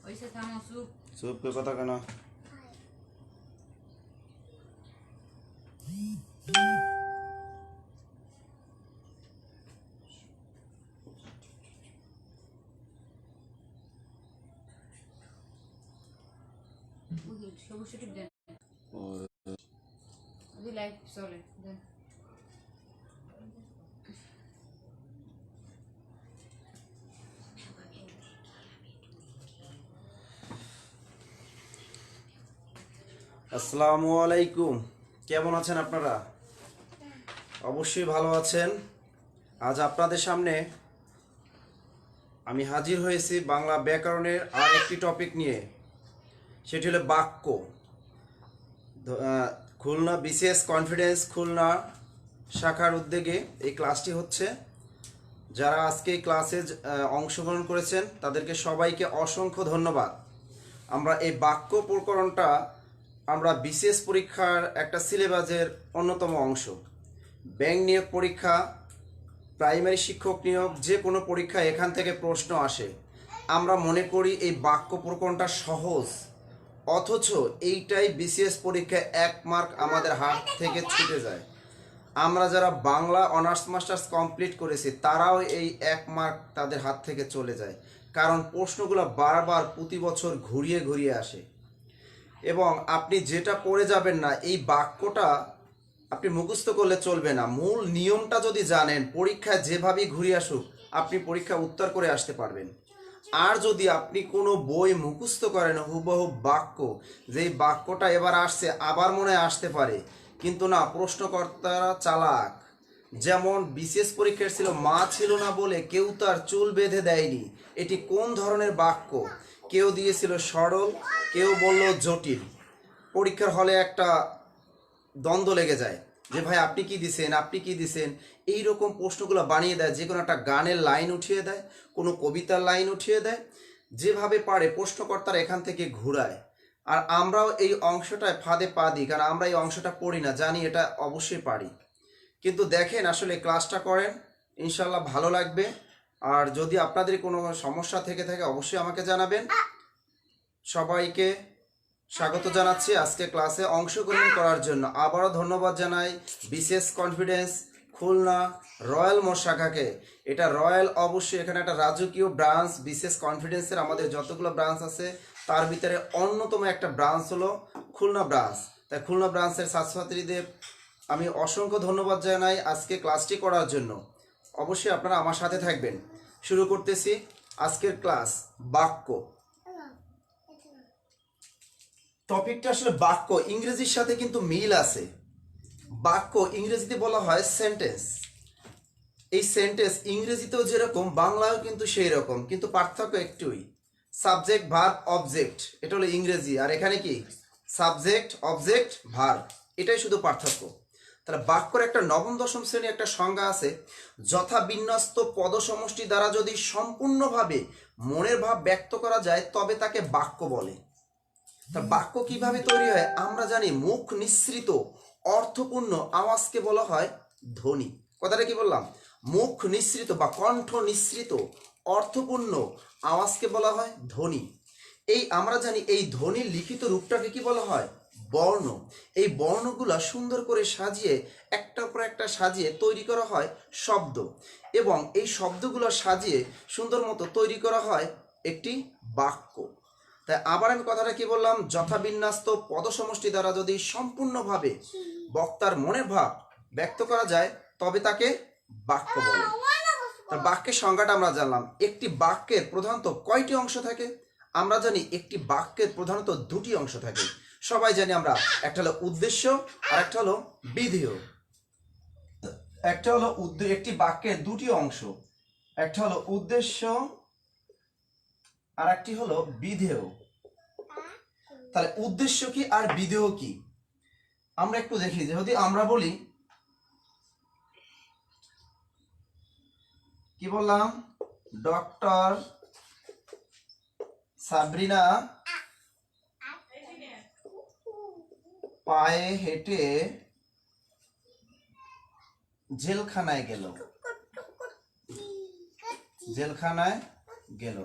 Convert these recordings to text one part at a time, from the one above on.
ওইসে থামো চুপ। চুপ করে কথা কেন? সবুজ টিপ দেন, লাইট চলে দেন। আসসালামু আলাইকুম, কেমন আছেন আপনারা? অবশ্যই ভালো আছেন। আজ আপনাদের সামনে আমি হাজির হয়েছি বাংলা ব্যাকরণের আর একটি টপিক নিয়ে, সেটি হলো বাক্য। খুলনা বিসিএস কনফিডেন্স খুলনা শাখার উদ্যোগে এই ক্লাসটি হচ্ছে। যারা আজকে এই ক্লাসে অংশগ্রহণ করেছেন তাদেরকে সবাইকে অসংখ্য ধন্যবাদ। আমরা এই বাক্য প্রকরণটা আমরা বিসিএস পরীক্ষার একটা সিলেবাসের অন্যতম অংশ। ব্যাংক নিয়োগ পরীক্ষা, প্রাইমারি শিক্ষক নিয়োগ, যে কোনো পরীক্ষা এখান থেকে প্রশ্ন আসে। আমরা মনে করি এই বাক্য প্রকরণটা সহজ, অথচ এইটাই বিসিএস পরীক্ষায় 1 মার্ক আমাদের হাত থেকে ছুটে যায়। আমরা যারা বাংলা অনার্স মাস্টার্স কমপ্লিট করেছি তারাও এই 1 মার্ক তাদের হাত থেকে চলে যায়, কারণ প্রশ্নগুলো বারবার প্রতি বছর ঘুরিয়ে ঘুরিয়ে আসে। এবং আপনি যেটা পড়ে যাবেন না, এই বাক্যটা আপনি মুখস্থ করলে চলবে না। মূল নিয়মটা যদি জানেন, পরীক্ষায় যেভাবেই ঘুরিয়ে আসুক আপনি পরীক্ষা উত্তর করে আসতে পারবেন। আর যদি আপনি কোনো বই মুখস্থ করেন হুবহু বাক্য, যেই বাক্যটা এবার আসছে আবার মনে হয় আসতে পারে, কিন্তু না, প্রশ্নকর্তারা চালাক। যেমন বিশেষ পরীক্ষার ছিল মা ছিল না বলে কেউ তার চুল বেঁধে দেয়নি, এটি কোন ধরনের বাক্য? কেউ দিয়েছিল সরল, কেউ বলল জটিল। পরীক্ষার হলে একটা দ্বন্দ্ব লেগে যায় যে ভাই আপনি কি দিছেন, আপনি কি দিছেন। এইরকম প্রশ্নগুলো বানিয়ে দেয়, যে কোনো একটা গানের লাইন উঠিয়ে দেয়, কোনো কবিতার লাইন উঠিয়ে দেয়, যেভাবে পারে প্রশ্নকর্তারা এখান থেকে ঘুরায়। আর আমরাও এই অংশটায় ফাঁদে পা দিই, কারণ আমরা এই অংশটা পড়ি না, জানি এটা অবশ্যই পারি। কিন্তু দেখেন, আসলে ক্লাসটা করেন, ইনশাল্লাহ ভালো লাগবে। আর যদি আপনাদের কোনো সমস্যা থেকে থাকে অবশ্যই আমাকে জানাবেন। সবাইকে স্বাগত জানাচ্ছি আজকে ক্লাসে অংশগ্রহণ করার জন্য। আবারও ধন্যবাদ জানাই বিশেষ কনফিডেন্স খুলনা রয়্যাল মোড় শাখাকে। এটা রয়্যাল, অবশ্যই এখানে একটা রাজকীয় ব্রাঞ্চ। বিশেষ কনফিডেন্সের আমাদের যতগুলো ব্রাঞ্চ আছে তার ভিতরে অন্যতম একটা ব্রাঞ্চ হলো খুলনা ব্রাঞ্চ। তাই খুলনা ব্রাঞ্চের ছাত্রছাত্রীদের আমি অসংখ্য ধন্যবাদ জানাই আজকে ক্লাসটি করার জন্য। অবশ্যই আপনারা আমার সাথে থাকবেন। শুরু করতেছি আজকের ক্লাস, বাক্য। টপিকটা আসলে বাক্য, ইংরেজির সাথে কিন্তু মিল আছে। বাক্য ইংরেজিতে বলা হয় সেন্টেন্স। এই সেন্টেন্স ইংরেজিতেও যেরকম বাংলায়ও কিন্তু সেই রকম, কিন্তু পার্থক্য একটুই, সাবজেক্ট ভার্ব অবজেক্ট। এটা হলো ইংরেজি, আর এখানে কি সাবজেক্ট অবজেক্ট ভার্ব, এটাই শুধু পার্থক্য। তাহলে বাক্যর একটা নবম দশম শ্রেণী একটা সংজ্ঞা আছে, যথা বিন্যস্ত পদসমষ্টি দ্বারা যদি সম্পূর্ণভাবে মনের ভাব ব্যক্ত করা যায় তবে তাকে বাক্য বলে। তা বাক্য কিভাবে তৈরি হয় আমরা জানি, মুখ নিঃসৃত অর্থপূর্ণ আওয়াজকে বলা হয় ধ্বনি। কথাটা কি বললাম? মুখ নিঃসৃত বা কণ্ঠ নিঃসৃত অর্থপূর্ণ আওয়াজকে বলা হয় ধ্বনি। এই আমরা জানি এই ধ্বনির লিখিত রূপটাকে কি বলা হয়? বর্ণ। এই বর্ণগুলা সুন্দর করে সাজিয়ে একটার পর একটা সাজিয়ে তৈরি করা হয় শব্দ, এবং এই শব্দগুলো সাজিয়ে সুন্দর মতো তৈরি করা হয় একটি বাক্য। তাই আবার আমি কথাটা কি বললাম, যথাবিন্যস্ত পদসমষ্টি দ্বারা যদি সম্পূর্ণভাবে বক্তার মনের ভাব ব্যক্ত করা যায় তবে তাকে বাক্য বলে। তার বাক্যের সংজ্ঞাটা আমরা জানলাম। একটি বাক্যের প্রধানত কয়টি অংশ থাকে? আমরা জানি একটি বাক্যের প্রধানত দুটি অংশ থাকে। সবাই জানি আমরা, একটা হলো উদ্দেশ্য আর একটা হলো বিধেয়। একটা হলো একটি বাক্যের দুটি অংশ, একটা হলো উদ্দেশ্য আর একটি হলো বিধেয়। তাহলে উদ্দেশ্য কি আর বিধেয় কি আমরা একটু দেখি। যদি আমরা বলি, কি বললাম, ডক্টর সাবরিনা পায়ে হেঁটে জেলখানায় গেল। জেলখানায় গেল।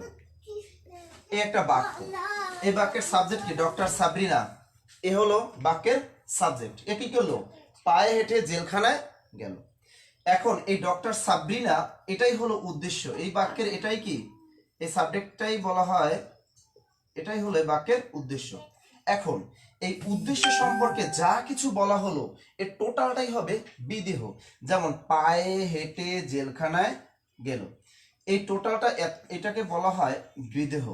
এই একটা বাক্য, এই বাক্যের সাবজেক্ট কি? ডক্টর সাবরিনা। এ হলো বাক্যের সাবজেক্ট। এ কি করলো? পায়ে হেঁটে জেলখানায় গেল। এখন এই ডক্টর সাবরিনা এটাই হলো উদ্দেশ্য এই বাক্যের। এটাই কি? এই সাবজেক্টটাই বলা হয়, এটাই হলো বাক্যের উদ্দেশ্য। এখন এই উদ্দেশ্য সম্পর্কে যা কিছু বলা হলো এর টোটালটাই হবে বিদেহ। যেমন পায়ে হেঁটে জেলখানায় গেল, এই টোটালটা এটাকে বলা হয় বিদেহ।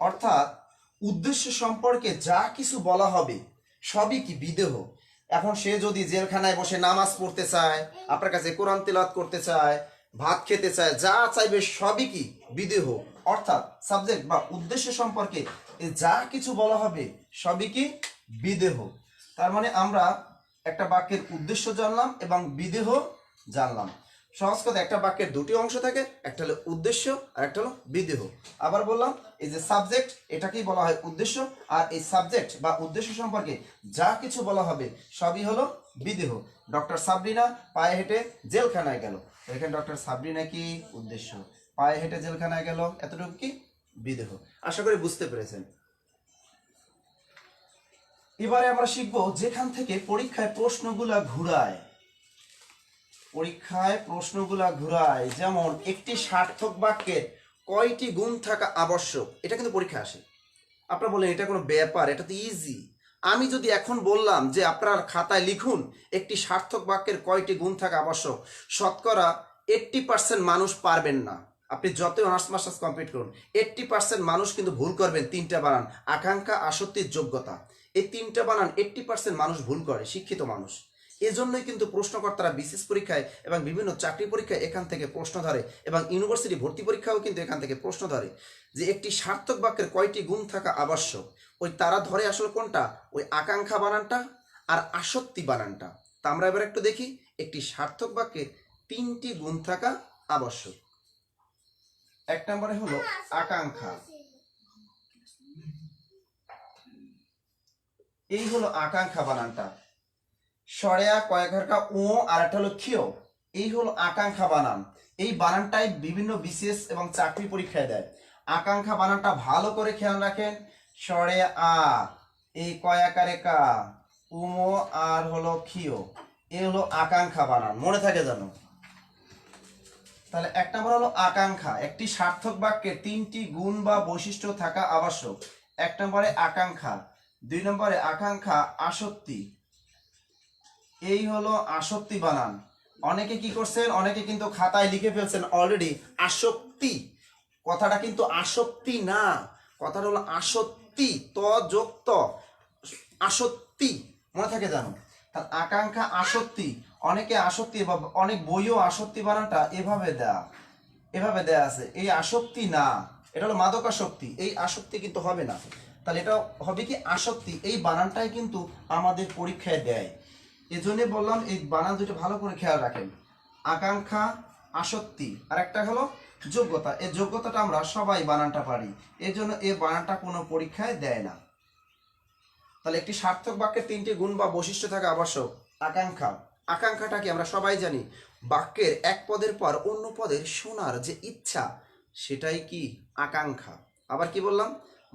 অর্থাৎ উদ্দেশ্য সম্পর্কে যা কিছু বলা হবে সবই কি? বিদেহ। এখন সে যদি জেলখানায় বসে নামাজ পড়তে চায়, আপনার কাছে কোরআন তিলাওয়াত করতে চায়, ভাত খেতে চায়, যা চাইবে সবই কি? বিদেহ। অর্থাৎ সাবজেক্ট বা উদ্দেশ্য সম্পর্কে যা কিছু বলা হবে সবই কি? বিদেহ। তার মানে আমরা একটা বাক্যের উদ্দেশ্য জানলাম এবং বিদেহ জানলাম। সহজ কথা, একটা বাক্যের দুটি অংশ থাকে, একটা হলো উদ্দেশ্য আর একটা হলো বিদেহ। আবার বললাম, এই যে সাবজেক্ট এটাকেই বলা হয় উদ্দেশ্য, আর এই সাবজেক্ট বা উদ্দেশ্য সম্পর্কে যা কিছু বলা হবে সবই হলো বিদেহ। ডক্টর সাবরিনা পায়ে হেঁটে জেলখানায় গেল, এখানে ডক্টর সাবরিনা কি? উদ্দেশ্য। পায়ে হেঁটে জেলখানায় গেল, এতটুকু কি? বিদেহ। আশা করি বুঝতে পেরেছেন। এবারে আমরা শিখবো যেখান থেকে পরীক্ষায় প্রশ্নগুলা ঘুরায়। পরীক্ষায় প্রশ্নগুলা ঘুরায়, যেমন একটি সার্থক বাক্যের কয়টি গুণ থাকা আবশ্যক, এটা কিন্তু পরীক্ষা আসে। আপনারা বলেন এটা কোনো ব্যাপার, এটা তো ইজি। আমি যদি এখন বললাম যে আপনার খাতায় লিখুন একটি সার্থক বাক্যের কয়টি গুণ থাকা আবশ্যক, শতকরা 80% মানুষ পারবেন না। আপনি যতই অনার্স মাস্টার্স কমপ্লিট করুন, 80% মানুষ কিন্তু ভুল করবেন। তিনটা বানান, আকাঙ্ক্ষা, আসক্তির, যোগ্যতা, এই তিনটা বানান 80% মানুষ ভুল করে, শিক্ষিত মানুষ। এজন্যই কিন্তু প্রশ্নকর্তারা বিশেষ পরীক্ষায় এবং বিভিন্ন চাকরি পরীক্ষায় এখান থেকে প্রশ্ন ধরে, এবং ইউনিভার্সিটি ভর্তি পরীক্ষাও কিন্তু এখান থেকে প্রশ্ন ধরে যে একটি সার্থক বাক্যের কয়টি গুণ থাকা আবশ্যক। ওই তারা ধরে আসলে কোনটা? ওই আকাঙ্ক্ষা বানানটা আর আসক্তি বানানটা। তা আমরা এবার একটু দেখি একটি সার্থক বাক্যের 3টি গুণ থাকা আবশ্যক। এক নম্বরে হলো আকাঙ্ক্ষা। এই হলো আকাঙ্ক্ষা বানানটা, সরেয়া কয়েকটা ও আর একটা হলো ক্ষিয়। এই হলো আকাঙ্ক্ষা বানান। এই বানানটাই বিভিন্ন বিশেষ এবং চাকরি পরীক্ষায় দেয়। আকাঙ্ক্ষা বানানটা ভালো করে খেয়াল রাখেন। সরে আ, এই কয়াকারে কা, উমো আর হলো ক্ষিয়, এই হলো আকাঙ্ক্ষা বানান, মনে থাকে জানো। তাহলে এক নম্বর হলো আকাঙ্ক্ষা। একটি সার্থক বাক্যে 3টি গুণ বা বৈশিষ্ট্য থাকা আবশ্যক। এক নম্বরে আকাঙ্ক্ষা, 2 নম্বরে আকাঙ্ক্ষা আসক্তি, এই হলো আসক্তি বানান। অনেকে কি করছেন? অনেকে কিন্তু খাতায় লিখে ফেলছেন অলরেডি আসক্তি। কথাটা কিন্তু আসক্তি না, কথাটা হলো আসক্তি, ত যুক্ত আসক্তি, মনে থাকে জানো। তার আকাঙ্ক্ষা আসক্তি, অনেকে আসক্তি বা অনেক বইও আসক্তি বানানটা এভাবে দেয়া আছে। এই আসক্তি না, এটা হলো মাদকাসক্তি। এই আসক্তি কিন্তু হবে না। তাহলে এটা হবে কি? আসক্তি। এই বানানটাই কিন্তু আমাদের পরীক্ষায় দেয়। এজন্য বললাম এই বানান দুটো ভালো করে খেয়াল রাখেন। আকাঙ্ক্ষা, আসক্তি, আর একটা হলো যোগ্যতা। এই যোগ্যতাটা আমরা সবাই বানানটা পারি, এই জন্য এই বানানটা কোনো পরীক্ষায় দেয় না। তাহলে একটি সার্থক বাক্যের 3টি গুণ বা বৈশিষ্ট্য থাকা আবশ্যক। আকাঙ্ক্ষা, আকাঙ্ক্ষাটা কি? আমরা সবাই জানি বাক্যের এক পদের পর অন্য পদের শোনার যে ইচ্ছা, সেটাই কি? আকাঙ্ক্ষা। আবার কি বললাম?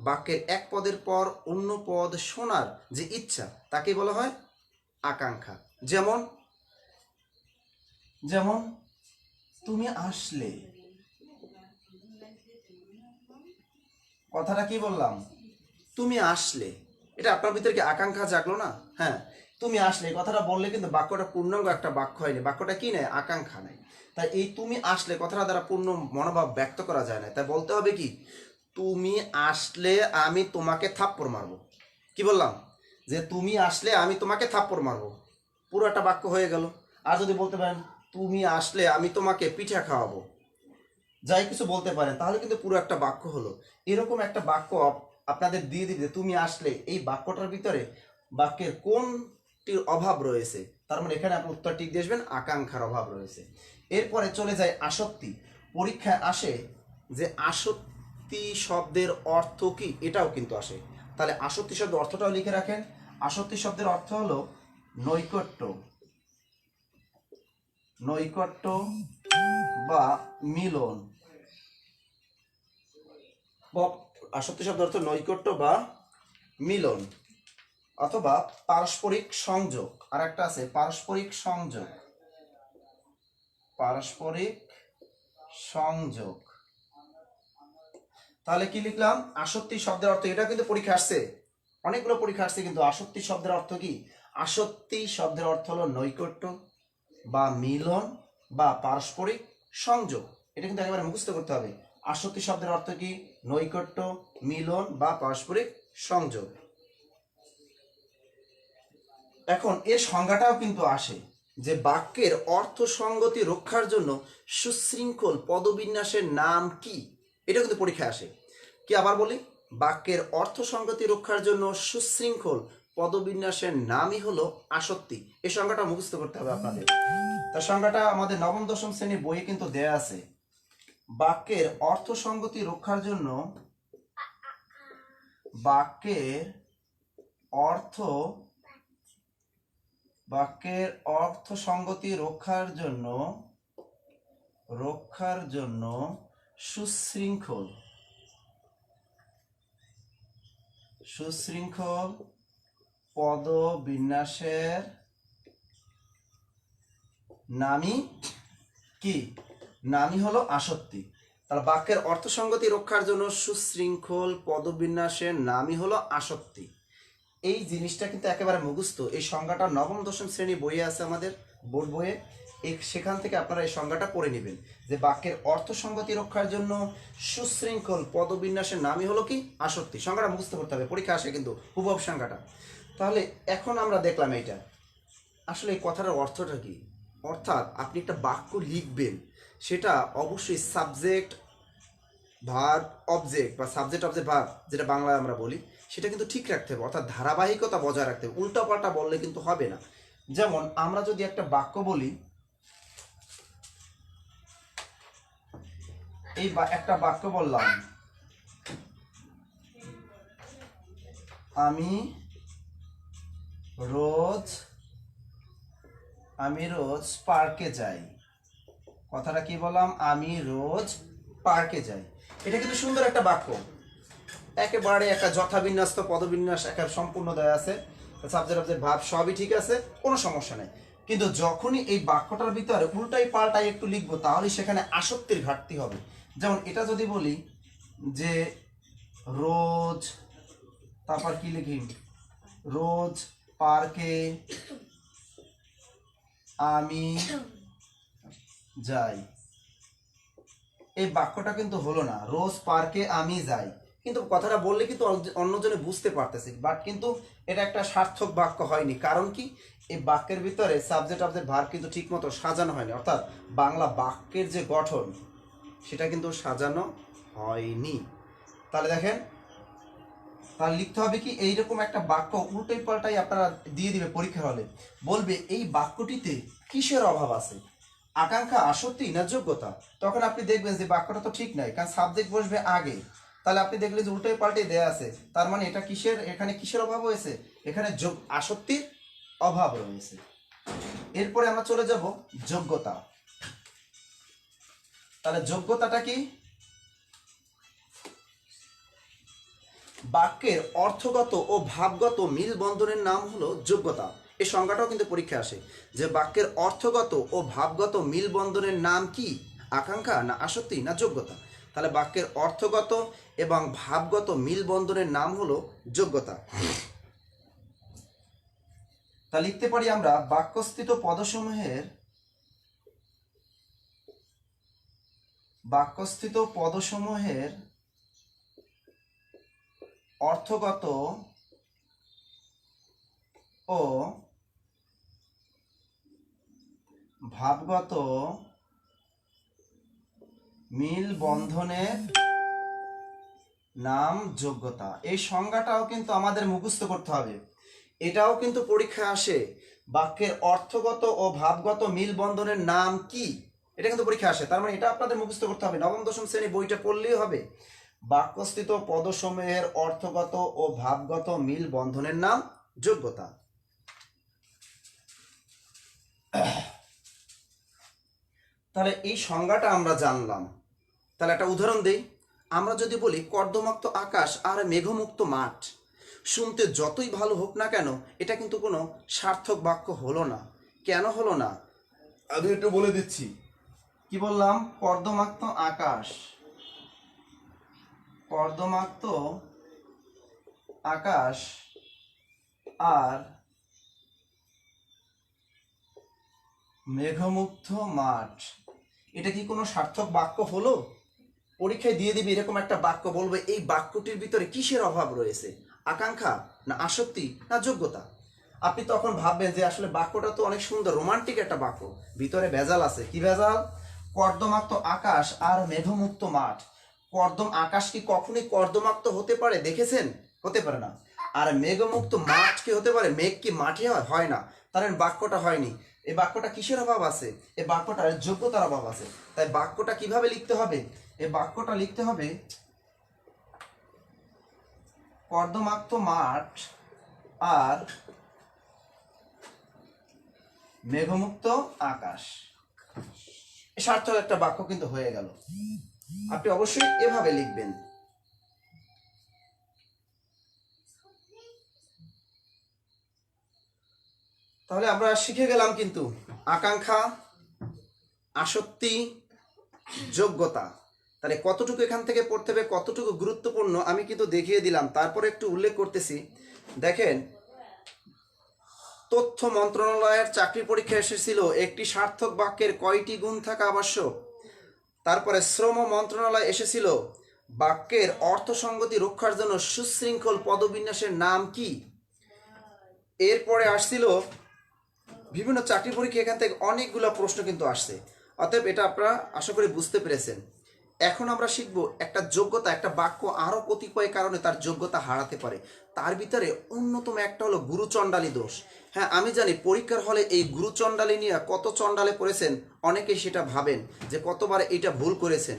বাক্যের এক পদের পর অন্য পদ শোনার যে ইচ্ছা, তাকে বলা হয় আকাঙ্ক্ষা। যেমন যেমন তুমি আসলে, কথাটা কি বললাম? তুমি আসলে, এটা আপনার ভিতরে কি আকাঙ্ক্ষা জাগলো না? হ্যাঁ, তুমি আসলে এই কথাটা বললে কিন্তু বাক্যটা পূর্ণাঙ্গ একটা বাক্য হয়নি, বাক্যটা কি নেই? আকাঙ্ক্ষা নেই। তাই এই তুমি আসলে কথাটা দ্বারা পূর্ণ মনোভাব ব্যক্ত করা যায় না। তাই বলতে হবে কি? তুমি আসলে আমি তোমাকে থাপ্পড় মারবো। কি বললাম? যে তুমি আসলে আমি তোমাকে থাপ্পড় মারবো, পুরো একটা বাক্য হয়ে গেল। আর যদি বলতে পারেন তুমি আসলে আমি তোমাকে পিঠা খাওয়াবো, যাই কিছু বলতে পারেন, তাহলে কিন্তু পুরো একটা বাক্য হলো। এরকম একটা বাক্য আপনাদের দিয়ে দিবে, তুমি আসলে এই বাক্যটার ভিতরে বাক্যের কোনটির অভাব রয়েছে, তার মানে এখানে আপনি উত্তর ঠিক দিয়ে আসবেন আকাঙ্ক্ষার অভাব রয়েছে। এরপরে চলে যায় আসক্তি। পরীক্ষায় আসে যে আসক্তি শব্দের অর্থ কি, এটাও কিন্তু আসে। তাহলে আসক্তি শব্দের অর্থটাও লিখে রাখেন। আসক্তি শব্দের অর্থ হলো নৈকট্য, নৈকট্য বা মিলন। আসক্তি শব্দের অর্থ নৈকট্য বা মিলন অথবা পারস্পরিক সংযোগ। আর একটা আছে পারস্পরিক সংযোগ, পারস্পরিক সংযোগ। তাহলে কি লিখলাম? আসক্তি শব্দের অর্থ, এটা কিন্তু পরীক্ষা আসছে, অনেকগুলো পরীক্ষা আসছে কিন্তু। আসক্তি শব্দের অর্থ কি? আসক্তি শব্দের অর্থ হলো নৈকট্য বা মিলন বা পারস্পরিক সংযোগ। এটা কিন্তু একেবারে মুখস্থ করতে হবে। আসক্তি শব্দের অর্থ কি? নৈকট্য, মিলন বা পারস্পরিক সংযোগ। এখন এর সংজ্ঞাটাও কিন্তু আসে যে বাক্যের অর্থ সংগতি রক্ষার জন্য সুশৃঙ্খল পদবিন্যাসের নাম কি? এটা কিন্তু পরীক্ষায় আসে। কি আবার বলি? বাক্যের অর্থ সংগতি রক্ষার জন্য সুশৃঙ্খল পদবিন্যাসের নামই হলো আসক্তি। এই সংজ্ঞাটা মুখস্থ করতে হবে আপনাদের। তার সংজ্ঞাটা আমাদের নবম দশম শ্রেণীর বইয়ে কিন্তু দেয়া আছে। বাক্যের অর্থ সংগতি রক্ষার জন্য, বাক্যের অর্থ সংগতি রক্ষার জন্য সুশৃঙ্খল পদবিন্যাসের নামই কি? নামই হলো আসক্তি। তাহলে বাক্যের অর্থ সংগতি রক্ষার জন্য সুশৃঙ্খল পদবিন্যাসের নামই হলো আসক্তি। এই জিনিসটা কিন্তু একেবারে মুখস্থ। এই সংজ্ঞাটা নবম দশম শ্রেণী বইয়ে আছে আমাদের বোর্ড বইয়ে। সেখান থেকে আপনারা এই সংজ্ঞাটা পড়ে নেবেন যে বাক্যের অর্থ সংগতি রক্ষার জন্য সুশৃঙ্খল পদবিন্যাসের নামই হলো কি? আসক্তি। সংজ্ঞাটা মুখস্থ করতে হবে, পরীক্ষা আসে কিন্তু হুবহু সংজ্ঞাটা। তাহলে এখন আমরা দেখলাম এইটা আসলে এই কথাটার অর্থটা কি। অর্থাৎ আপনি একটা বাক্য লিখবেন, সেটা অবশ্যই সাবজেক্ট ভার্ব অবজেক্ট বা সাবজেক্ট অবজেক্ট ভার্ব যেটা বাংলায় আমরা বলি, সেটা কিন্তু ঠিক রাখতে হবে। অর্থাৎ ধারাবাহিকতা বজায় রাখতে হবে। উল্টাপাল্টা বললে কিন্তু হবে না। যেমন আমরা যদি একটা বাক্য বলি, একটা বাক্য বললাম, আমি রোজ পার্কে যাই। কথাটা কি বললাম? আমি রোজ পার্কে যাই। এটা কিন্তু সুন্দর একটা বাক্য, একেবারে একটা যথাবিন্যস্ত পদবিন্যাস একটা সম্পূর্ণ দেয়া আছে, সাবজেক্ট অবজেক্ট ভার্ব সবই ঠিক আছে, কোনো সমস্যা নেই। কিন্তু যখনই এই বাক্যটার ভিতরে উল্টাই পাল্টাই একটু লিখবো, তাহলে সেখানে আসক্তির ঘাটতি হবে। যেমন এটা যদি বলি যে রোজ, তারপর কি লিখি? রোজ পার্কে আমি যাই। এই বাক্যটা কিন্তু হলো না, রোজ পার্কে আমি যাই। কিন্তু কথাটা বললে কিন্তু অন্যজনে বুঝতে পারতেছে, বাট কিন্তু এটা একটা সার্থক বাক্য হয়নি। কারণ কি? এই বাক্যের ভিতরে সাবজেক্ট অবজেক্ট ভার্ব কিন্তু ঠিক মতো সাজানো হয়নি। অর্থাৎ বাংলা বাক্যের যে গঠন, সেটা কিন্তু সাজানো হয়নি। তাহলে দেখেন, তাহলে লিখতে হবে কি? এইরকম একটা বাক্য উল্টাই পাল্টাই আপনারা দিয়ে দিবে পরীক্ষা হলে, বলবে এই বাক্যটিতে কিসের অভাব আছে? আকাঙ্ক্ষা, আসক্তি না যোগ্যতা? তখন আপনি দেখবেন যে বাক্যটা তো ঠিক নাই, কারণ সাবজেক্ট বসবে আগে। তাহলে আপনি দেখলেন যে উল্টোই পাল্টে দেয়া আছে, তার মানে এটা কিসের, এখানে কিসের অভাব হয়েছে? এখানে আসক্তির অভাব রয়েছে। এরপরে আমরা চলে যাব যোগ্যতা। তাহলে যোগ্যতাটা কি? বাক্যের অর্থগত ও ভাবগত মিল বন্ধনের নাম হলো যোগ্যতা। এই সংজ্ঞাটাও কিন্তু পরীক্ষা আসে যে বাক্যের অর্থগত ও ভাবগত মিল বন্ধনের নাম কি? আকাঙ্ক্ষা না আসক্তি না যোগ্যতা? তাহলে বাক্যের অর্থগত এবং ভাবগত মিল বন্ধনের নাম হলো যোগ্যতা। তা লিখতে পারি আমরা বাক্যস্থিত পদসমূহের অর্থগত ও ভাবগত মিল বন্ধনের নাম যোগ্যতা। এই সংজ্ঞাটাও কিন্তু আমাদের মুখস্থ করতে হবে। এটাও কিন্তু পরীক্ষা আসে, বাক্যের অর্থগত ও ভাবগত মিল বন্ধনের নাম কি? এটা কিন্তু পরীক্ষা আসে। তার মানে এটা আপনাদের মুখস্থ করতে হবে, নবম দশম শ্রেণী বইটা পড়লেই হবে। বাক্যস্থিত পদসমূহের অর্থগত ও ভাবগত মিল বন্ধনের নাম যোগ্যতা। তাহলে এই সংজ্ঞাটা আমরা জানলাম। তাহলে একটা উদাহরণ দেই। আমরা যদি বলি কর্দমাক্ত আকাশ আর মেঘমুক্ত মাঠ, শুনতে যতই ভালো হোক না কেন এটা কিন্তু কোনো সার্থক বাক্য হলো না। কেন হলো না আমি একটু বলে দিচ্ছি। কি বললাম? কর্দমাক্ত আকাশ, কর্দমাক্ত আকাশ আর মেঘমুক্ত মাঠ, এটা কি কোনো সার্থক বাক্য হলো? পরীক্ষায় দিয়ে দিবি এরকম একটা বাক্য, বলবে এই বাক্যটির ভিতরে কিসের অভাব রয়েছে? আকাঙ্ক্ষা, না আসক্তি, না যোগ্যতা? আপনি তখন ভাববেন যে আসলে বাক্যটা তো অনেক সুন্দর, রোমান্টিক একটা বাক্য, ভিতরে ভেজাল আছে। কি ভেজাল? কর্দমাক্ত আকাশ আর মেঘমুক্ত মাঠ। কর্দম আকাশ কি কখনোই কর্দমাক্ত হতে পারে? দেখেছেন? হতে পারে না। আর মেঘমুক্ত মাঠ কি হতে পারে? মেঘ কি মাঠে হয়? হয় না। তার বাক্যটা হয়নি। এই বাক্যটা কিসের অভাব আছে? এই বাক্যটার যোগ্যতার অভাব আছে। তাই বাক্যটা কিভাবে লিখতে হবে? এই বাক্যটা লিখতে হবে কর্দমাক্ত মাঠ আর মেঘমুক্ত আকাশ। সার্থক একটা বাক্য কিন্তু হয়ে গেল। আপনি অবশ্যই এভাবে লিখবেন। তাহলে আমরা শিখে গেলাম কিন্তু আকাঙ্ক্ষা, আসক্তি, যোগ্যতা। তাহলে কতটুকু এখান থেকে পড়তে হবে, কতটুকু গুরুত্বপূর্ণ আমি কিন্তু দেখিয়ে দিলাম। তারপরে একটু উল্লেখ করতেছি। দেখেন, তথ্য মন্ত্রণালয়ের চাকরি পরীক্ষা এসেছিল একটি সার্থক বাক্যের কয়টি গুণ থাকা আবশ্যক। তারপরে শ্রম মন্ত্রণালয় এসেছিল বাক্যের অর্থসঙ্গতি রক্ষার জন্য সুশৃঙ্খল পদবিন্যাসের নাম কি। এরপরে আসছিল বিভিন্ন চাকরি পরীক্ষা, এখান থেকে অনেকগুলো প্রশ্ন কিন্তু আসছে। অতএব এটা আপনারা আশা করি বুঝতে পেরেছেন। এখন আমরা শিখব একটা যোগ্যতা, একটা বাক্য আরও কতিপয় কারণে তার যোগ্যতা হারাতে পারে। তার ভিতরে অন্যতম একটা হলো গুরুচণ্ডালী দোষ। হ্যাঁ, আমি জানি পরীক্ষার হলে এই গুরুচণ্ডালী নিয়ে কত চণ্ডালে পড়েছেন, অনেকেই সেটা ভাবেন যে কতবার এটা ভুল করেছেন।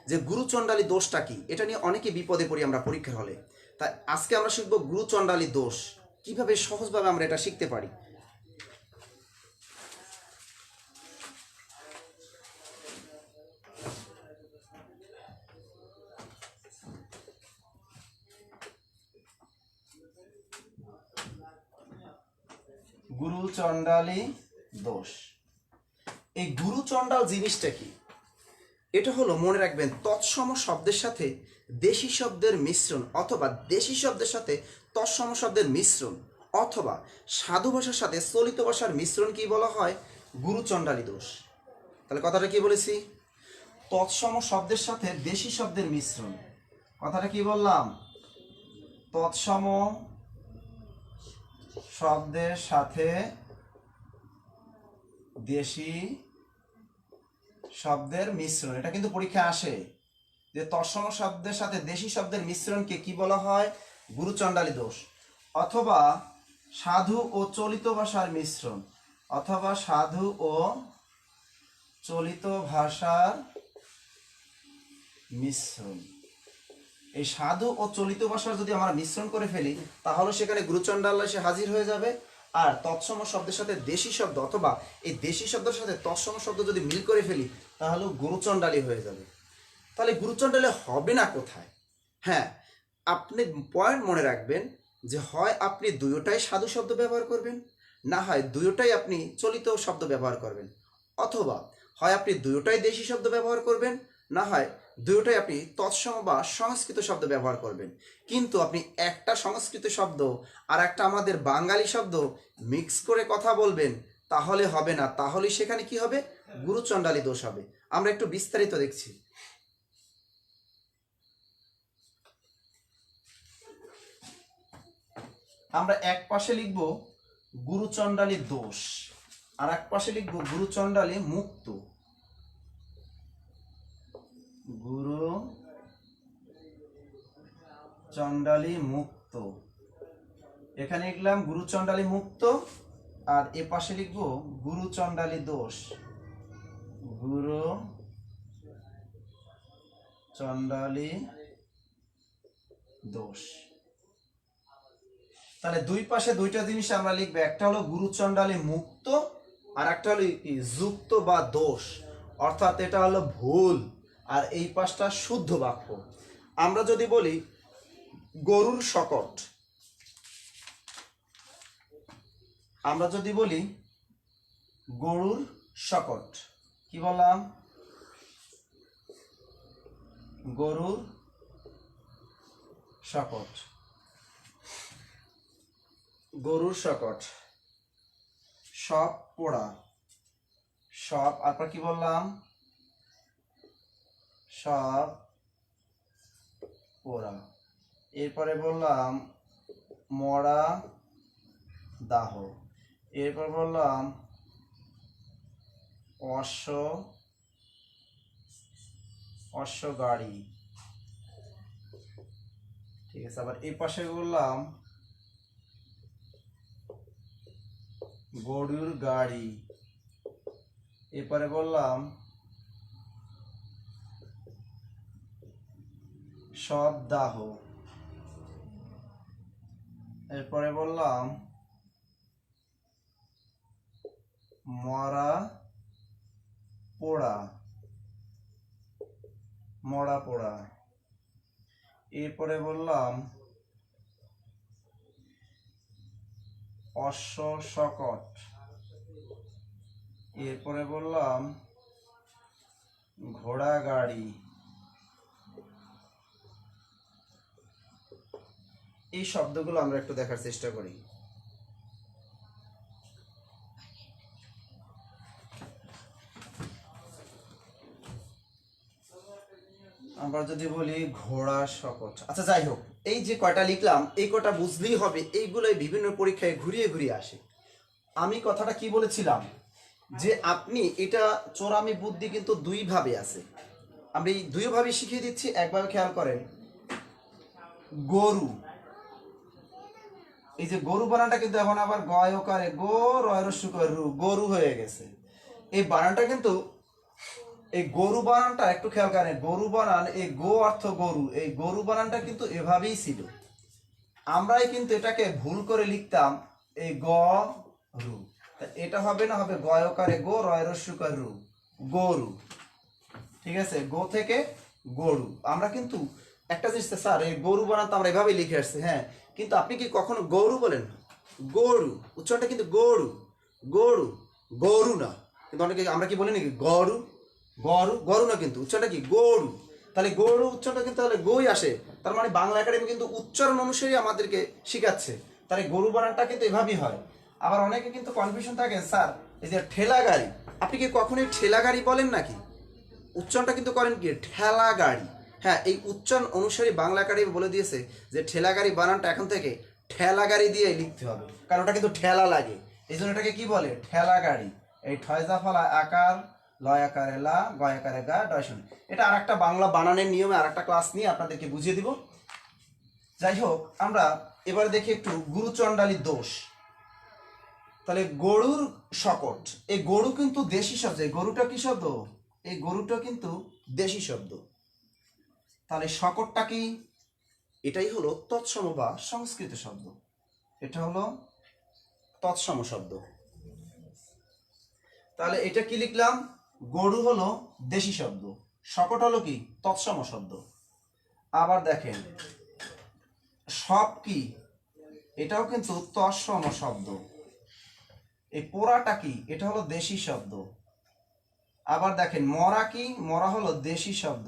যে গুরুচণ্ডালী দোষটা কি, এটা নিয়ে অনেকে বিপদে পড়ি আমরা পরীক্ষার হলে। তাই আজকে আমরা শিখব গুরুচণ্ডালী দোষ, কিভাবে সহজভাবে আমরা এটা শিখতে পারি। গুরুচণ্ডালী দোষ। এই গুরুচণ্ডাল জিনিসটা কি? এটা হলো, মনে রাখবেন, তৎসম শব্দের সাথে দেশি শব্দের মিশ্রণ, অথবা দেশি শব্দের সাথে তৎসম শব্দের মিশ্রণ, অথবা সাধু ভাষার সাথে চলিত ভাষার মিশ্রণ কি বলা হয়? গুরুচণ্ডালী দোষ। তাহলে কথাটা কি বলেছি? তৎসম শব্দের সাথে দেশি শব্দের মিশ্রণ। কথাটা কি বললাম? তৎসম শব্দের সাথে দেশি শব্দের মিশ্রণ, এটা কিন্তু পরীক্ষা আসে যে তৎসম শব্দের সাথে দেশি শব্দের মিশ্রণকে কি বলা হয়? গুরুচণ্ডালী দোষ। অথবা সাধু ও চলিত ভাষার মিশ্রণ, অথবা সাধু ও চলিত ভাষার মিশ্রণ। এই সাধু ও চলিত ভাষার যদি আমরা মিশ্রণ করে ফেলি তাহলে সেখানে গুরুচণ্ডাল এসে হাজির হয়ে যাবে। আর তৎসম শব্দের সাথে দেশি শব্দ, অথবা এই দেশি শব্দের সাথে তৎসম শব্দ যদি মিল করে ফেলি তাহলে গুরুচণ্ডালী হয়ে যাবে। তাহলে গুরুচণ্ডালী হবে না কোথায়? হ্যাঁ, আপনি পয়েন্ট মনে রাখবেন যে হয় আপনি দুয়োটাই সাধু শব্দ ব্যবহার করবেন, না হয় দুয়োটাই আপনি চলিত শব্দ ব্যবহার করবেন, অথবা হয় আপনি দুয়োটাই দেশি শব্দ ব্যবহার করবেন, না হয় দুয়োটাই আপনি তৎসম বা সংস্কৃত শব্দ ব্যবহার করবেন। কিন্তু আপনি একটা সংস্কৃত শব্দ আর একটা আমাদের বাঙালি শব্দ মিক্স করে কথা বলবেন, তাহলে হবে না। তাহলে সেখানে কি হবে? গুরুচণ্ডালী দোষ হবে। আমরা একটু বিস্তারিত দেখছি। আমরা এক পাশে লিখব গুরুচণ্ডালী দোষ, আর এক পাশে লিখব গুরুচণ্ডালী মুক্ত। গুরুচণ্ডালী মুক্ত, এখানে লিখলাম গুরুচণ্ডালী মুক্ত, আর এ পাশে লিখব গুরুচণ্ডালী দোষ। গুরুচণ্ডালী দোষ। তাহলে দুই পাশে দুইটা জিনিস আমরা লিখবো, একটা হলো গুরুচণ্ডালী মুক্ত, আর একটা হলো যুক্ত বা দোষ, অর্থাৎ এটা হলো ভুল আর এই পাশটা শুদ্ধ বাক্য। আমরা যদি বলি গরুর শকট, আমরা যদি বলি গরুর শকট, কি বললাম? গরুর শকট, গরুর শকট, সব পোড়া, সব, আপনার কি বললাম? সব পোড়া। এরপরে বললাম মরা দাহ, এরপর বললাম অশ্ব গাড়ি, ঠিক আছে। আবার এই পাশে বললাম গরুর গাড়ি, এরপরে বললাম সব দাহ, এরপরে বললাম মরা পোড়া, মরা পোড়া, এরপরে বললাম অশ্ব শকট, এরপরে বললাম ঘোড়া গাড়ি। এই শব্দগুলো আমরা একটু দেখার চেষ্টা করি। আমরা যদি বলি ঘোড়া শকট, আচ্ছা যাই হোক, এই যে কয়টা লিখলাম এই কয়টা বুঝলেই হবে, এইগুলোই বিভিন্ন পরীক্ষায় ঘুরিয়ে ঘুরিয়ে আসে। আমি কথাটা কি বলেছিলাম যে আপনি এটা চোরামি বুদ্ধি কিন্তু দুই ভাবে আছে, আমি দুই ভাবে শিখিয়ে দিচ্ছি, একভাবে খেয়াল করেন। গরু, এই যে গরু বানানটা কিন্তু এখন আবার গয় ওকারে গো রয় রস্যুকার রু, গরু হয়ে গেছে। এই বানানটা কিন্তু, এই গরু বানানটা একটু খেয়াল করেন, গরু বানান, এই গো অর্থ গরু, এই গরু বানানটা কিন্তু এভাবেই ছিল। আমরাই কিন্তু এটাকে ভুল করে লিখতাম এই গ রু, এটা হবে না, হবে গয় ওকারে গো রয় রস্যুকার রু, গরু, ঠিক আছে। গো থেকে গরু। আমরা কিন্তু একটা জিনিস, স্যার এই গরু বানাতে আমরা এভাবেই লিখে আসছি, হ্যাঁ, কিন্তু আপনি কি কখনো গরু বলেন? গরু উচ্চারণটা কিন্তু গরু, গরু, গরু না, কিন্তু অনেকে আমরা কি বলি নাকি গরু, গরু, গরু না, কিন্তু উচ্চারণটা কি গরু। তাহলে গরু উচ্চারণটা কিন্তু তাহলে গই আসে, তার মানে বাংলা একাডেমি কিন্তু উচ্চারণ অনুসারে আমাদেরকে শিখাচ্ছে। তাহলে গরু বানানটা কিন্তু এভাবেই হয়। আবার অনেকে কিন্তু কনফিউশন থাকে, স্যার এই যে ঠেলা গাড়ি, আপনি কি কখনোই ঠেলা গাড়ি বলেন নাকি? উচ্চারণটা কিন্তু করেন কি ঠেলা গাড়ি। হ্যাঁ, এই উচ্চারণ অনুসারী বাংলা একাডেমি বলে দিয়েছে যে ঠেলা গাড়ি বানানটা এখন থেকে ঠেলা গাড়ি দিয়ে লিখতে হবে, কারণ ওটা কিন্তু ঠেলা লাগে, এই জন্য এটাকে কি বলে ঠেলা গাড়ি। এই ঠয়জা ফলা আকার, লয় আকারে লা, গয় আকারে গা, ডয় শুনে, এটা আর একটা বাংলা বানানের নিয়মে আর একটা ক্লাস নিয়ে আপনাদেরকে বুঝিয়ে দিব। যাই হোক, আমরা এবারে দেখি একটু গুরুচণ্ডালীর দোষ। তাহলে গরুর শকট, এই গরু কিন্তু দেশি শব্দ, এই গরুটা কি শব্দ? এই গরুটা কিন্তু দেশি শব্দ। তাহলে শকটটা কি? এটাই হলো তৎসম বা সংস্কৃত শব্দ, এটা হলো তৎসম শব্দ। তাহলে এটা কি লিখলাম? গরু হলো দেশি শব্দ, শকট হলো কি তৎসম শব্দ। আবার দেখেন সব কি, এটাও কিন্তু তৎসম শব্দ। এই পোড়াটা কি? এটা হলো দেশি শব্দ। আবার দেখেন মরা কি? মরা হলো দেশি শব্দ।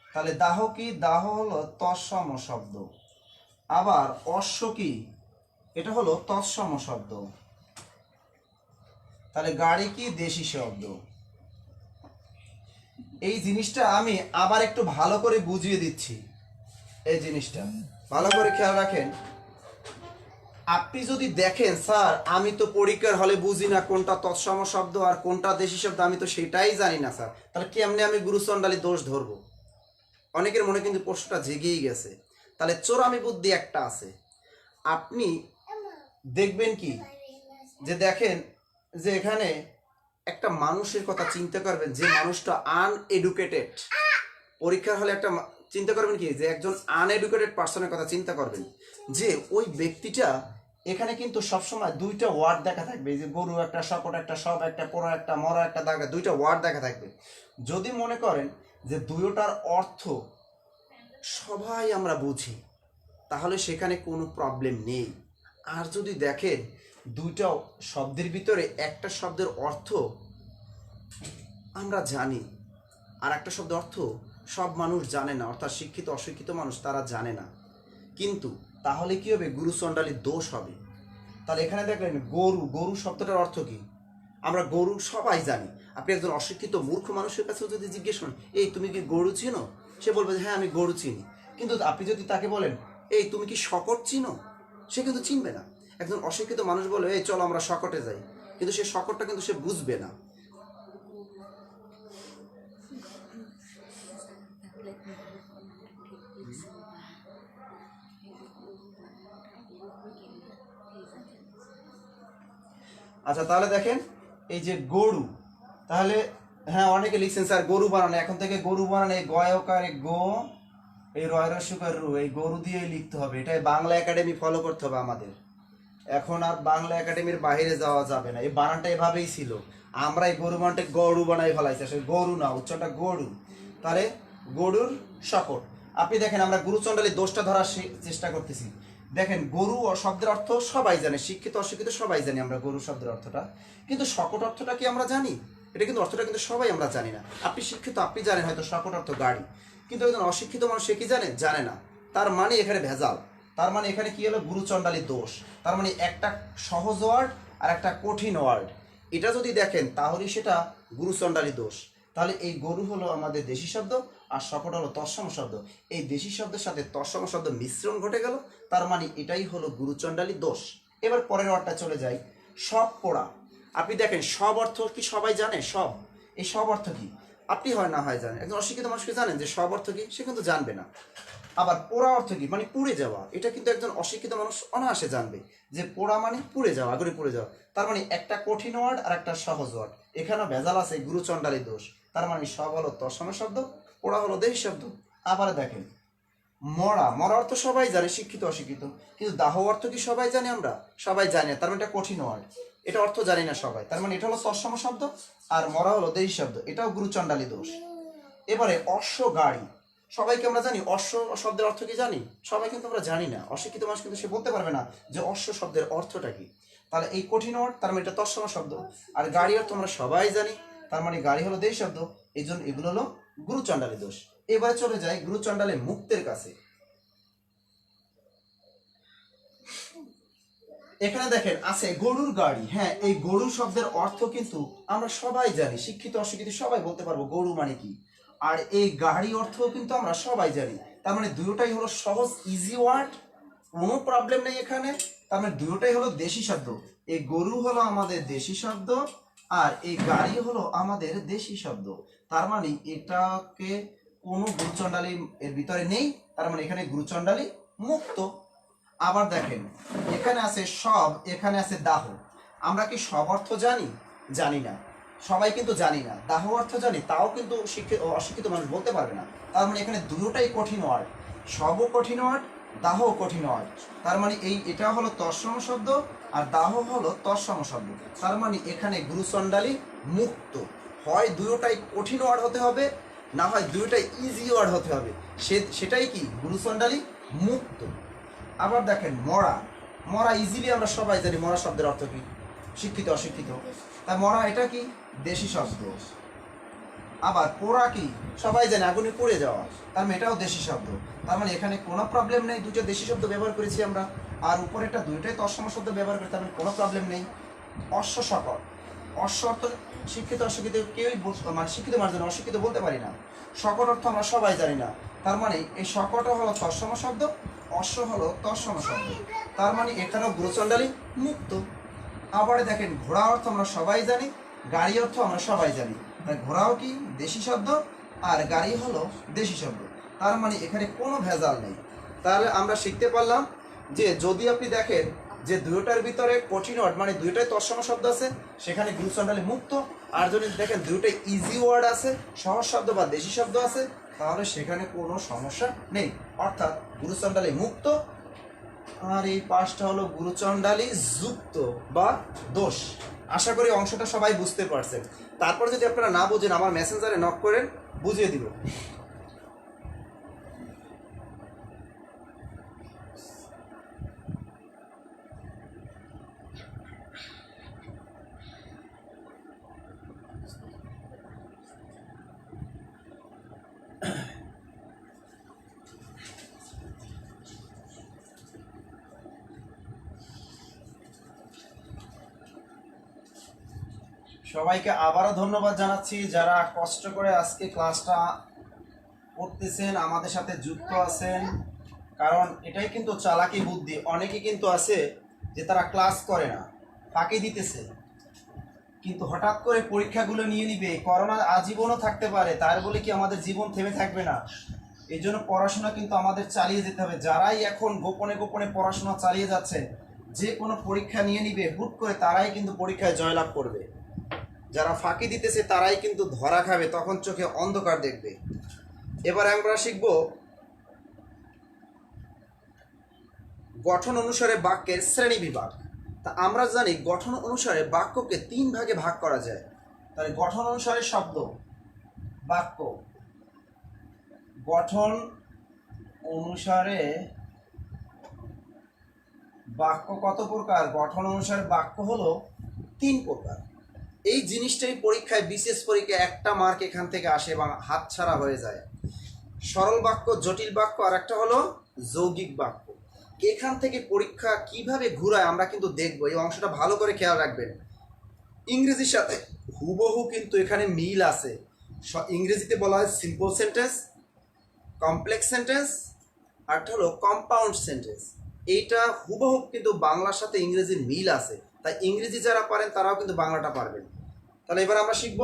তাহলে দাহ কি? দাহ হলো তৎসম শব্দ। আবার অশ্ব কি? এটা হলো তৎসম শব্দ। তাহলে গাড়ি কি? দেশি শব্দ। এই জিনিসটা আমি আবার একটু ভালো করে বুঝিয়ে দিচ্ছি, এই জিনিসটা ভালো করে খেয়াল রাখেন। আপনি যদি দেখেন স্যার আমি তো পরীক্ষার হলে বুঝি না কোনটা তৎসম শব্দ আর কোনটা দেশি শব্দ, আমি তো সেটাই জানি না স্যার, তাহলে কেমনে আমি গুরুচণ্ডালী দোষ ধরবো? অনেকের মনে কিন্তু প্রশ্নটা জেগেই গেছে। তাহলে চোরামি বুদ্ধি একটা আছে। আপনি দেখবেন কি যে দেখেন যে এখানে একটা মানুষের কথা চিন্তা করবেন, যে মানুষটা আনএডুকেটেড, পরীক্ষার হলে একটা চিন্তা করবেন কি যে একজন আনএডুকেটেড পার্সনের কথা চিন্তা করবেন, যে ওই ব্যক্তিটা এখানে কিন্তু সবসময় দুইটা ওয়ার্ড দেখা থাকবে, যে গরু একটা, শকট একটা, সব একটা, পোড়া একটা, মরা একটা, দাগা, দুইটা ওয়ার্ড দেখা থাকবে। যদি মনে করেন যে দুইটার অর্থ সবাই আমরা বুঝি, তাহলে সেখানে কোনো প্রবলেম নেই। আর যদি দেখেন দুইটা শব্দের ভিতরে একটা শব্দের অর্থ আমরা জানি আর একটা শব্দের অর্থ সব মানুষ জানে না, অর্থাৎ শিক্ষিত অশিক্ষিত মানুষ তারা জানে না, কিন্তু তাহলে কি হবে? গুরুচণ্ডালীর দোষ হবে। তাহলে এখানে দেখলেন গরু, গরু শব্দটার অর্থ কি? আমরা গরু সবাই জানি। আপনি একজন অশিক্ষিত মূর্খ মানুষের কাছেও যদি জিজ্ঞেস করেন, এই তুমি কি গরু চিনো, সে বলবে যে হ্যাঁ আমি গরু চিনি। কিন্তু আপনি যদি তাকে বলেন, এই তুমি কি শকট চিনো, সে কিন্তু চিনবে না। একজন অশিক্ষিত মানুষ বলে, এই চলো আমরা শকটে যাই, কিন্তু সে শকটটা কিন্তু সে বুঝবে না। আচ্ছা তাহলে দেখেন এই যে গরু, তাহলে হ্যাঁ অনেকে লিখছেন স্যার গরু বানানো, এখন থেকে গরু বানানো এই গয়কারে গো, এই রয়রসুকার রু, এই গরু দিয়েই লিখতে হবে। এটাই বাংলা একাডেমি ফলো করতে হবে আমাদের। এখন আর বাংলা একাডেমির বাইরে যাওয়া যাবে না, এই বানানটা এভাবেই ছিল। আমরা এই গরু বানানটা গরু বানাই ফেলাইছি, আসলে গরু না, উচ্চারণটা গরু। তাহলে গরুর শকট। আপনি দেখেন আমরা গুরুচণ্ডালীর দোষটা ধরার চেষ্টা করতেছি। দেখেন গরু শব্দের অর্থ সবাই জানে, শিক্ষিত অশিক্ষিত সবাই জানি আমরা গরু শব্দের অর্থটা, কিন্তু শকট অর্থটা কি আমরা জানি? এটা কিন্তু অর্থটা কিন্তু সবাই আমরা জানি না। আপনি শিক্ষিত, আপনি জানেন হয়তো শকট অর্থ গাড়ি, কিন্তু একজন অশিক্ষিত মানুষ সে কি জানে? জানে না। তার মানে এখানে ভেজাল। তার মানে এখানে কি হলো? গুরুচণ্ডালীর দোষ। তার মানে একটা সহজ ওয়ার্ড আর একটা কঠিন ওয়ার্ড, এটা যদি দেখেন তাহলে সেটা গুরুচণ্ডালীর দোষ। তাহলে এই গরু হলো আমাদের দেশি শব্দ আর শকট হলো তৎসম শব্দ। এই দেশি শব্দের সাথে তৎসম শব্দ মিশ্রণ ঘটে গেল, তার মানে এটাই হলো গুরুচণ্ডালীর দোষ। এবার পরের ওয়ার্ডটা চলে যাই, সব পোড়া। আপনি দেখেন সব অর্থ কি সবাই জানে? সব, এই সব অর্থ কি আপনি হয় না হয় জানেন, একজন অশিক্ষিত মানুষকে জানেন যে সব অর্থ কি? সে কিন্তু জানবে না। আবার পোড়া অর্থ কি? মানে পুড়ে যাওয়া, এটা কিন্তু একজন অশিক্ষিত মানুষ অনায়াসে জানবে যে পোড়া মানে পুড়ে যাওয়া, আগুনে পুড়ে যাওয়া। তার মানে একটা কঠিন ওয়ার্ড আর একটা সহজ ওয়ার্ড, এখানেও ভেজাল আছে, গুরুচণ্ডালীর দোষ। তার মানে সব হলো তৎসম শব্দ, পোড়া হলো দেশি শব্দ। আবার দেখেন মরা, মরা অর্থ সবাই জানে, শিক্ষিত অশিক্ষিত, কিন্তু দাহ অর্থ কি সবাই জানি? আমরা সবাই জানি না, তার মানে এটা কঠিন ওয়ার্ড, এটা অর্থ জানি না সবাই। তার মানে এটা হলো তৎসম শব্দ আর মরা হলো দেশি শব্দ, এটাও গুরুচণ্ডালী দোষ। এবারে অশ্ব গাড়ি, সবাইকে আমরা জানি অশ্ব শব্দের অর্থ কি জানি? সবাই কিন্তু আমরা জানি না। অশিক্ষিত মানুষ কিন্তু সে বলতে পারবে না যে অশ্ব শব্দের অর্থটা কি। তাহলে এই কঠিন ওয়ার্ড, তার মানে এটা তৎসম শব্দ। আর গাড়ি অর্থ আমরা সবাই জানি, তার মানে গাড়ি হলো দেশি শব্দ, এই জন্য এগুলো হলো গুরুচণ্ডালী দোষ। এবারে চলে যায় গুরুচণ্ডালী মুক্তের কাছে। এখানে দেখেন আছে গরুর গাড়ি। হ্যাঁ, এই গরু শব্দের অর্থ কিন্তু আমরা সবাই জানি, শিক্ষিত অশিক্ষিত সবাই বলতে পারবো গরু মানে কি। আর এই গাড়ি অর্থ কিন্তু আমরা সবাই জানি, তার মানে দুটোটাই হলো সহজ ইজি ওয়ার্ড, কোনো প্রবলেম নেই এখানে। তার মানে দুটোটাই হলো দেশি শব্দ। এই গরু হলো আমাদের দেশি শব্দ আর এই গাড়ি হলো আমাদের দেশি শব্দ, তার মানে এটাকে কোনো গুরুচণ্ডালী এর ভিতরে নেই, তার মানে এখানে গুরুচণ্ডালী মুক্ত। আবার দেখেন এখানে আছে সব, এখানে আছে দাহ। আমরা কি সব অর্থ জানি? জানি না, সবাই কিন্তু জানি না। দাহ অর্থ জানি, তাও কিন্তু অশিক্ষিত মানুষ বলতে পারবে না। তার মানে এখানে দুটোটাই কঠিন ওয়ার্ড, সবও কঠিন ওয়ার্ড, দাহও কঠিন ওয়ার্ড। তার মানে এটা হলো তৎসম শব্দ আর দাহ হলো তৎসম শব্দ, তার মানে এখানে গুরুচণ্ডালী মুক্ত। হয় দুটোটাই কঠিন ওয়ার্ড হতে হবে, না হয় দুটোটাই ইজি ওয়ার্ড হতে হবে, সেটাই কি গুরুচণ্ডালী মুক্ত। আবার দেখেন মরা, মরা ইজিলি আমরা সবাই জানি মরা শব্দের অর্থ কি, শিক্ষিত অশিক্ষিত। তাই মরা এটা কি? দেশি শব্দ। আবার পোড়া কি? সবাই জানে আগুনে পুড়ে যাওয়া, তার মানে এটাও দেশি শব্দ। তার মানে এখানে কোনো প্রবলেম নেই, দুটো দেশি শব্দ ব্যবহার করেছি আমরা, আর উপরেরটা দুইটাই তৎসম শব্দ ব্যবহার করি, তার মানে কোনো প্রবলেম নেই। অশ্ব শকট, অশ্ব অর্থ শিক্ষিত অশিক্ষিত কেউই মানে শিক্ষিত মানুষ জানে, অশিক্ষিত বলতে পারি না। শকট অর্থ আমরা সবাই জানি না, তার মানে এই শকটও হলো তৎসম শব্দ, অশ্ব হলো তৎসম শব্দ, তার মানে এখানেও গুরুচণ্ডালী মুক্ত। আবার দেখেন ঘোড়া অর্থ আমরা সবাই জানি, গাড়ি অর্থ আমরা সবাই জানি, ঘোড়াও কি? দেশি শব্দ আর গাড়ি হলো দেশি শব্দ, তার মানে এখানে কোনো ভেজাল নেই। তাহলে আমরা শিখতে পারলাম যে যদি আপনি দেখেন যে দুইটার ভিতরে কঠিন ওয়ার্ড মানে দুইটাই তৎসম শব্দ আছে, সেখানে গুরুচণ্ডালী মুক্ত। আর যদি দেখেন দুইটাই ইজি ওয়ার্ড আছে, সহজ শব্দ বা দেশি শব্দ আছে, তাহলে সেখানে কোনো সমস্যা নেই, অর্থাৎ গুরুচণ্ডালী মুক্ত। আর এই পাঁচটা হলো গুরুচণ্ডালী যুক্ত বা দোষ। আশা করি অংশটা সবাই বুঝতে পারছেন। তারপর যদি আপনারা না বুঝেন আমার মেসেঞ্জারে নক করেন, বুঝিয়ে দিব। সবাইকে আবারও ধন্যবাদ জানাচ্ছি যারা কষ্ট করে আজকে ক্লাসটা করতেছেন, আমাদের সাথে যুক্ত আছেন। কারণ এটাই কিন্তু চালাকি বুদ্ধি। অনেকে কিন্তু আছে যে তারা ক্লাস করে না, ফাঁকি দিতেছে, কিন্তু হঠাৎ করে পরীক্ষাগুলো নিয়ে নিবে। করোনা আজীবনও থাকতে পারে, তার বলে কি আমাদের জীবন থেমে থাকবে না? এই জন্য পড়াশোনা কিন্তু আমাদের চালিয়ে যেতে হবে। যারাই এখন গোপনে গোপনে পড়াশোনা চালিয়ে যাচ্ছে, যে কোনো পরীক্ষা নিয়ে নিবে হুট করে, তারাই কিন্তু পরীক্ষায় জয়লাভ করবে। যারা ফাঁকি দিতেছে তারাই কিন্তু ধরা খাবে, তখন চোখে অন্ধকার দেখবে। এবার আমরা শিখব গঠন অনুসারে বাক্যের শ্রেণী বিভাগ। তা আমরা জানি গঠন অনুসারে বাক্যকে 3 ভাগে ভাগ করা যায়। তাহলে গঠন অনুসারে শব্দ, বাক্য। গঠন অনুসারে বাক্য কত প্রকার? গঠন অনুসারে বাক্য হলো 3 প্রকার। এই জিনিসটাই পরীক্ষায়, বিশেষ পরীক্ষায় 1টা মার্ক এখান থেকে আসে এবং হাতছাড়া হয়ে যায়। সরল বাক্য, জটিল বাক্য, আর একটা হলো যৌগিক বাক্য। এখান থেকে পরীক্ষা কিভাবে ঘুরায় আমরা কিন্তু দেখবো। এই অংশটা ভালো করে খেয়াল রাখবেন। ইংরেজির সাথে হুবহু কিন্তু এখানে মিল আছে। ইংরেজিতে বলা হয় সিম্পল সেন্টেন্স, কমপ্লেক্স সেন্টেন্স, আর হলো কম্পাউন্ড সেন্টেন্স। এইটা হুবহু কিন্তু বাংলার সাথে ইংরেজির মিল আছে। তাই ইংরেজি যারা পারেন তারাও কিন্তু বাংলাটা পারবেন। তাহলে এবার আমরা শিখব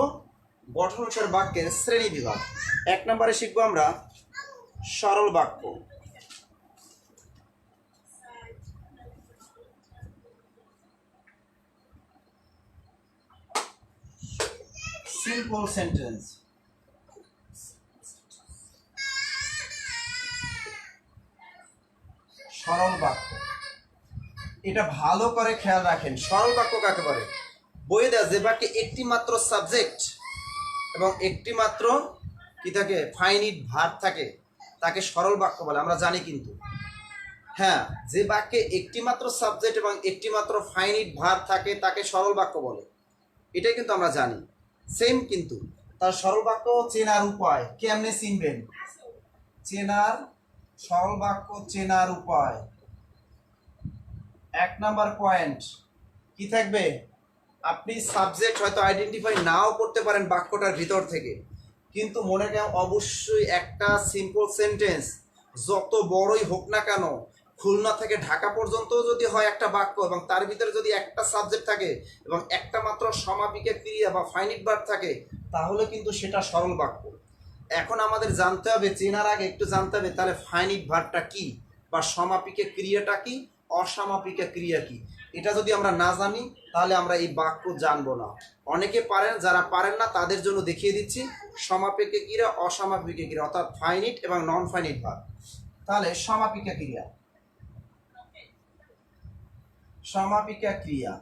গঠন অনুসারে বাক্যের শ্রেণী বিভাগ। 1 নম্বরে শিখবো আমরা সরল বাক্য। Simple sentence. সরল বাক্য, এটা ভালো করে খেয়াল রাখেন। সরল বাক্য কাকে বলে? বইয়ে দেয় যে বাক্যে একটি মাত্র সাবজেক্ট এবং একটি মাত্র কি থাকে, ফাইনিট ভার্ব থাকে, তাকে সরল বাক্য বলে। আমরা জানি কিন্তু, হ্যাঁ, যে বাক্যে একটি মাত্র সাবজেক্ট এবং একটি মাত্র ফাইনিট ভার্ব থাকে তাকে সরল বাক্য বলে। এটাই কিন্তু আমরা জানি। সেম কিন্তু তার সরল বাক্য চেনার উপায় কেমনে চিনবেন? চেনার, সরল বাক্য চেনার উপায় 1 নাম্বার পয়েন্ট কি থাকবে? আপনি সাবজেক্ট হয়তো আইডেন্টিফাই নাও করতে পারেন বাক্যটার ভিতর থেকে, কিন্তু মনে রাখবেন অবশ্যই একটা সিম্পল সেন্টেন্স যত বড়ই হোক না কেন, খুলনা থেকে ঢাকা পর্যন্ত যদি হয় একটা বাক্য এবং তার ভিতরে যদি একটা সাবজেক্ট থাকে এবং একটা মাত্র সমাপিকা ক্রিয়া বা ফাইনিট ভার্ব থাকে, তাহলে কিন্তু সেটা সরল বাক্য। এখন আমাদের জানতে হবে, চেনার আগে একটু জানতে হবে তাহলে ফাইনিট ভার্বটা কি বা সমাপিকা ক্রিয়াটা কি, অসমাপিকা ক্রিয়া কি। এটা যদি আমরা না জানি তাহলে আমরা এই বাক্য জানবো না। অনেকে পারেন, যারা পারেন না তাদের জন্য দেখিয়ে দিচ্ছি সমাপিকা ক্রিয়া, অসমাপিকা ক্রিয়া, অর্থাৎ ফাইনিট এবং নন ফাইনিট ভার্ব। তাহলে সমাপিকা ক্রিয়া, সমাপিকা ক্রিয়া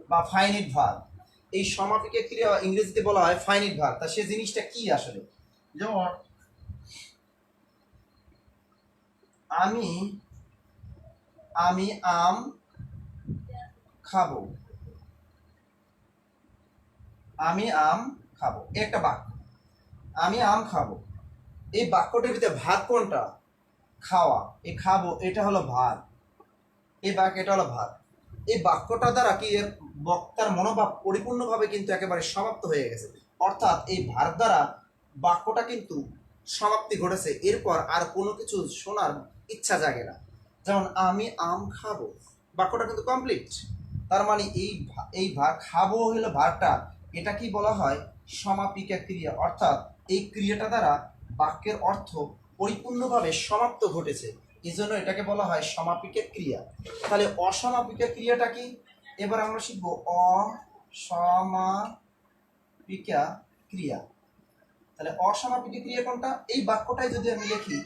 বা ফাইনিট ভার্ব, এই সমাপিকা ক্রিয়া ইংরেজিতে বলা হয় ফাইনিট ভার্ব। তা সে জিনিসটা কি আসলে? যেমন আমি আম খাবো, আমি আম খাবো, একটা বাক্য। আমি আম খাবো, এই বাক্যটার ভিতরে ভাত কোনটা? খাওয়া। এই খাবো এটা হলো ভাত, এই বাক্য এটা হলো ভাত। এই বাক্যটা দ্বারা কি বক্তার মনোভাব পরিপূর্ণভাবে কিন্তু একেবারে সমাপ্ত হয়ে গেছে। অর্থাৎ এই ভাত দ্বারা বাক্যটা কিন্তু সমাপ্তি ঘটেছে, এরপর আর কোনো কিছু শোনার ইচ্ছা জাগে না। যেমন আমি আম খাবো, বাক্যটা কিন্তু কমপ্লিট। তার মানে এই খাবো হলো ভাতটা, এটা কি বলা হয়? সমাপিকা ক্রিয়া। অর্থাৎ এই ক্রিয়াটা দ্বারা বাক্যের অর্থ পরিপূর্ণভাবে সমাপ্ত ঘটেছে, এই জন্য এটাকে বলা হয় সমাপিকা ক্রিয়া। তাহলে অসমাপিকা ক্রিয়াটা কি? এবার আমরা শিখবো অসমাপিকা ক্রিয়া। তাহলে অসমাপিকা ক্রিয়া কোনটা? এই বাক্যটাই যদি আমি লিখি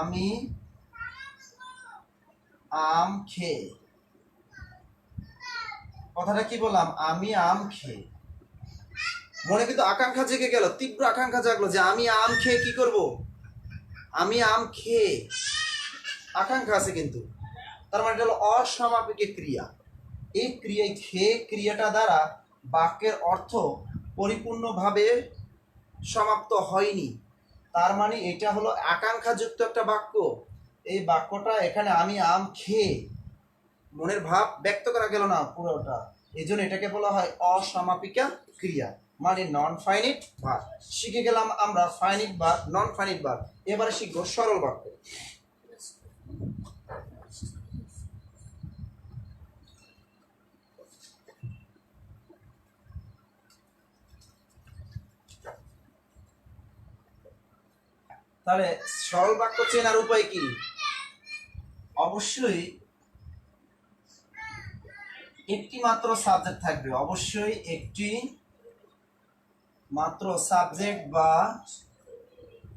আমি আম খেয়ে, কথাটা কি বললাম? আমি আম খেয়ে। মনে কিন্তু আকাঙ্ক্ষা জেগে গেল, তীব্র আকাঙ্ক্ষা জাগলো যে আমি আম খেয়ে কি করব? আমি আম খেয়ে, আকাঙ্ক্ষা আছে কিন্তু। তার মানে এটা হলো অসমাপিকা ক্রিয়া। এই খেয়ে ক্রিয়াটা দ্বারা বাক্যের অর্থ পরিপূর্ণভাবে সমাপ্ত হয়নি। তার মানে এটা হলো আকাঙ্ক্ষাযুক্ত একটা বাক্য। এই বাক্যটা এখানে আমি আম খেয়ে, মনের ভাব ব্যক্ত করা গেল না পুরোটা, এই জন্য এটাকে বলা হয় অসমাপিকা ক্রিয়া, মানে নন ফাইনিট ভার্ব। শিখে গেলাম আমরা finite verb, non finite verb. এবারে শিখবো সরল বাক্য। তাহলে সরল বাক্য চেনার উপায় কি? অবশ্যই একটি মাত্র সাবজেক্ট থাকবে, অবশ্যই একটি মাত্র সাবজেক্ট বা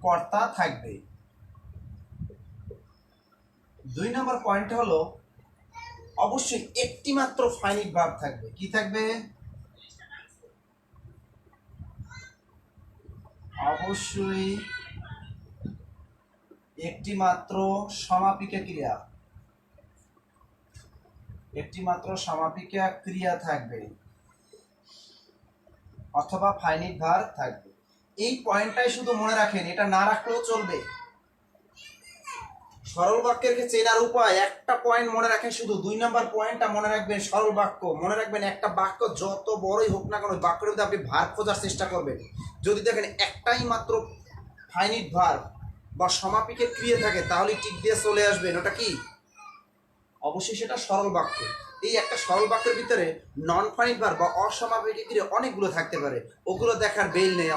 কর্তা থাকবে। 2 নম্বর পয়েন্ট হলো অবশ্যই একটি মাত্র ফাইনিট ভার্ব থাকবে। কি থাকবে? অবশ্যই একটি মাত্র সমাপিকা ক্রিয়া, একটি মাত্র সমাপিকা ক্রিয়া থাকবে অথবা ফাইনিট ভার্ব থাকবে। এই পয়েন্টটাই শুধু মনে রাখেন, এটা না রাখলেও চলবে। সরল বাক্যের চেনার উপায় একটা পয়েন্ট মনে রাখেন, শুধু 2 নম্বর পয়েন্টটা মনে রাখবেন। সরল বাক্য মনে রাখবেন, একটা বাক্য যত বড়ই হোক না কেন বাক্যের মধ্যে আপনি ভার্ব খোঁজার চেষ্টা করবেন। যদি দেখেন একটাই মাত্র ফাইনিট ভার্ব বা সমাপিকের ক্রিয়া থাকে তাহলে টিক দিয়ে চলে আসবেন, ওটা কি? অবশ্যই সেটা সরল বাক্য। এই একটা সরল বাক্যের ভিতরে নন ফাইনিট ভার্ব বা অসমাপিক ক্রিয়া অনেকগুলো থাকতে পারে, ওগুলো দেখার বেল নেই।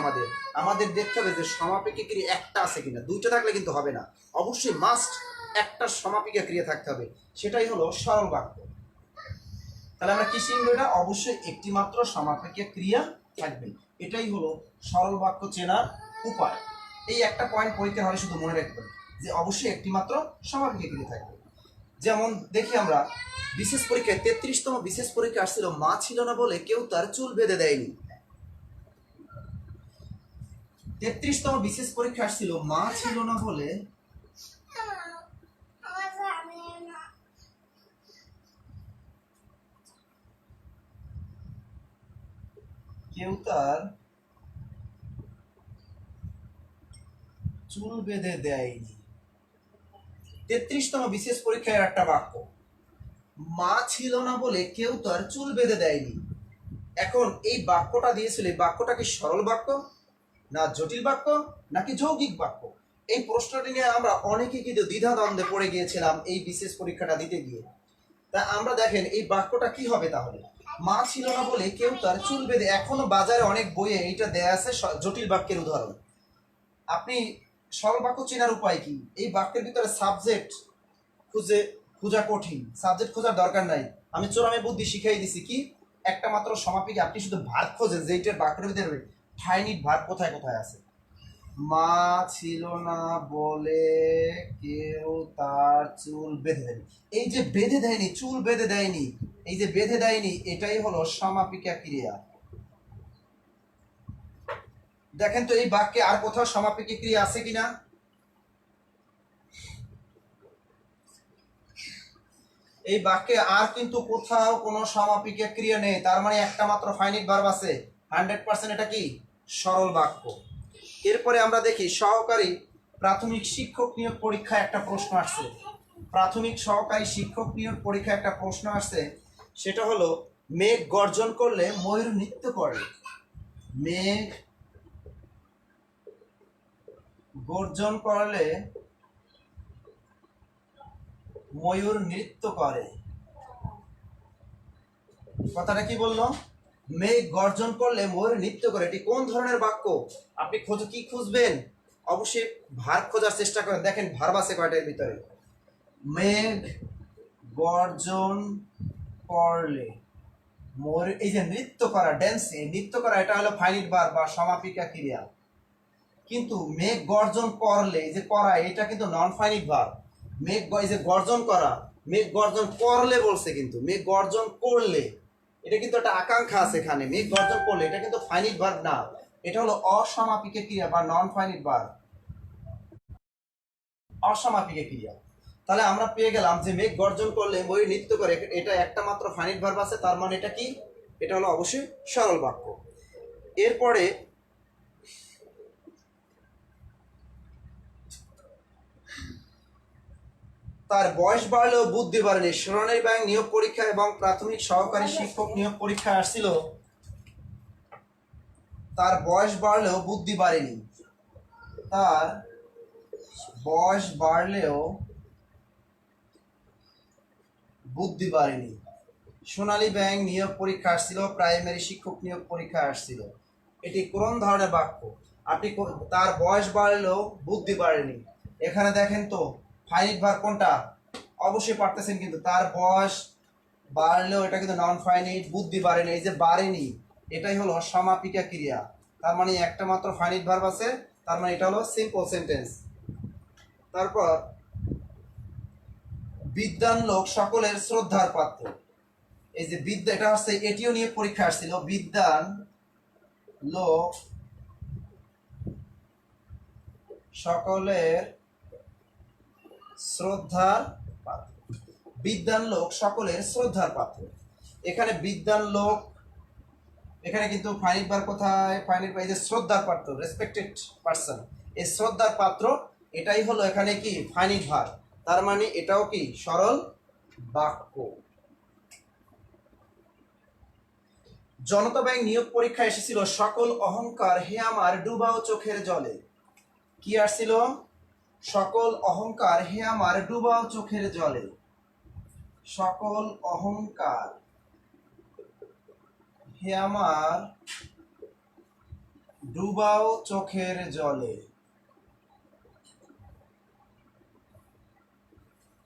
আমাদের দেখতে হবে যে সমাপিক ক্রিয়া একটা আছে কিনা। 2টা থাকলে কিন্তু হবে না, অবশ্যই মাস্ট একটা সমাপিকা ক্রিয়া থাকতে হবে, সেটাই হলো সরল বাক্য। তাহলে আমরা কি শিখবো? এটা অবশ্যই একটি মাত্র সমাপিকা ক্রিয়া থাকবে, এটাই হলো সরল বাক্য চেনার উপায়। এই একটা পয়েন্ট পরীক্ষা হলে শুধু মনে রাখবেন যে অবশ্যই একটি মাত্র সমাপিকা ক্রিয়া থাকবে। যেমন দেখি আমরা বিশেষ পরীক্ষায় 33তম বিশেষ পরীক্ষা আসছিল, মা ছিল না বলে কেউ তার চুল বেঁধে দেয়নি। 33তম বিশেষ পরীক্ষা আসছিল, মা ছিল না বলে কেউ তার চুল বেঁধে দেয়নি। 33তম বিশেষ পরীক্ষায় একটা বাক্য, মা ছিল না বলে কেউ তার চুল বেঁধে দেয়নি। এখন এই বাক্যটা দিয়েছিল, এই বাক্যটা কি সরল বাক্য, না জটিল বাক্য, নাকি যৌগিক বাক্য? এই প্রশ্নটি নিয়ে আমরা অনেকে কিন্তু দ্বিধাদ্বন্দ্বে পড়ে গিয়েছিলাম এই বিশেষ পরীক্ষাটা দিতে গিয়ে। তা আমরা দেখেন এই বাক্যটা কি হবে তাহলে? মা ছিল না বলে কেউ তার চুল বেঁধে, এখনো বাজারে অনেক বইয়ে এইটা দেয়া আছে জটিল বাক্যের উদাহরণ। আপনি সরল বাক্য চেনার উপায় কি? এই বাক্যের ভিতরে সাবজেক্ট খোঁজা কঠিন, সাবজেক্ট খোঁজার দরকার নাই। আমি চোরামি বুদ্ধি শিখাই দিছি কি, একটা মাত্র সমাপিকা, আপনি শুধু ভার্ব খোঁজেন যে এইটার বাক্যের ভিতরে ফাইনিট ভার্ব কোথায় কোথায় আছে। মা ছিল না বলে কেউ তার চুল বেঁধে দেয়নি, এই যে বেঁধে দেয়নি, চুল বেঁধে দেয়নি, এই যে বেঁধে দেয়নি, এটাই হলো সমাপিকা ক্রিয়া। দেখেন তো এই বাক্যে আর কোথাও সমাপিকা ক্রিয়া আছে কিনা? এই বাক্যে আর কিন্তু কোথাও কোনো সমাপিকা ক্রিয়া নেই, তার মানে একটা মাত্র ফাইনিট ভার্ব আছে। 100% এটা কি সরল বাক্য। এরপরে আমরা দেখি সহকারী প্রাথমিক শিক্ষক নিয়োগ পরীক্ষায় একটা প্রশ্ন আসছে। প্রাথমিক সহকারী শিক্ষক নিয়োগ পরীক্ষায় একটা প্রশ্ন আসছে, সেটা হলো মেঘ গর্জন করলে ময়ূর নৃত্য করে। মেঘ গর্জন করলে ময়ূর নৃত্য করে। কথাটা কি বললো? মেঘ গর্জন করলে ময়ূর নৃত্য করে। এটি কোন ধরনের বাক্য? আপনি কি খুঁজবেন? অবশ্যই ভার্ব খোঁজার চেষ্টা করেন। দেখেন ভার্ব আছে কয়টার ভিতরে? মেঘ গর্জন করলে ময়ূর, এই যে নৃত্য করা, ড্যান্সিং, নৃত্য করা, এটা হলো ফাইনিট ভার্ব বা সমাপিকা ক্রিয়া। কিন্তু মেঘ গর্জন করলে, এই যে করা, এটা কিন্তু নন ফাইনিট ভার্ব। মেঘ, এই যে গর্জন করা, মেঘ গর্জন করলে বলছে, কিন্তু মেঘ গর্জন করলে, এটা কিন্তু একটা আকাঙ্ক্ষা আছে এখানে। মেঘ গর্জন করলে, এটা কিন্তু ফাইনিট ভার্ব না, এটা হলো অসমাপিকা ক্রিয়া বা নন ফাইনিট ভার্ব, অসমাপিকা ক্রিয়া। তাহলে আমরা পেয়ে গেলাম যে মেঘ গর্জন করলে ময়ূর নৃত্য করে, এটা একটা মাত্র ফাইনিট ভার্ব আছে, তার মানে এটা কি? এটা হলো অবশ্যই সরল বাক্য। এরপরে তার বয়স বাড়লেও বুদ্ধি বাড়েনি। সোনালী ব্যাংক নিয়োগ পরীক্ষা এবং প্রাথমিক সহকারী শিক্ষক নিয়োগ পরীক্ষা আসছিল, তার বয়স বাড়লেও বুদ্ধি বাড়েনি। তার বয়স বাড়লেও বুদ্ধি বাড়েনি। সোনালী ব্যাংক নিয়োগ পরীক্ষা আসছিল, প্রাইমারি শিক্ষক নিয়োগ পরীক্ষা আসছিল। এটি কোন ধরনের বাক্য? আপনি তার বয়স বাড়লেও বুদ্ধি বাড়েনি, এখানে দেখেন তো ফাইনিট ভার্ব কোনটা? অবশ্যই পারতেছেন, কিন্তু তার বয়স বাড়লেও এটা কিন্তু নন ফাইনিট, বুদ্ধি বাড়েনি। এই যে বাড়েনি এটাই হলো সমাপিকা ক্রিয়া, তার মানে একটা মাত্র ফাইনিট ভার্ব আছে, তার মানে এটা হলো সিম্পল সেন্টেন্স। তারপর বিদ্বান লোক সকলের শ্রদ্ধার পাত্র। এই যে বিদ্যা, এটা হচ্ছে এটিও নিয়ে পরীক্ষা আসছিল, বিদ্বান লোক সকলের শ্রদ্ধার পাত্র। বিদ্বান লোক সকলের শ্রদ্ধার পাত্র। এখানে বিদ্বান লোক, এখানে কিন্তু ফাইনিট ভার্ব কোথায়? ফাইনিট ভার্ব, এই যে শ্রদ্ধার পাত্র, রেসপেক্টেড পারসন, এই শ্রদ্ধার পাত্র এটাই হলো এখানে কি ফাইনিট ভার্ব, তার মানে এটাও কি সরল বাক্য। জনতা ব্যাংক নিয়োগ পরীক্ষা এসেছিল, সকল অহংকার হে আমার ডুবাও চোখের জলে। কি আসছিল? সকল অহংকার হে আমার ডুবাও চোখের জলে। সকল অহংকার হে আমার ডুবাও চোখের জলে।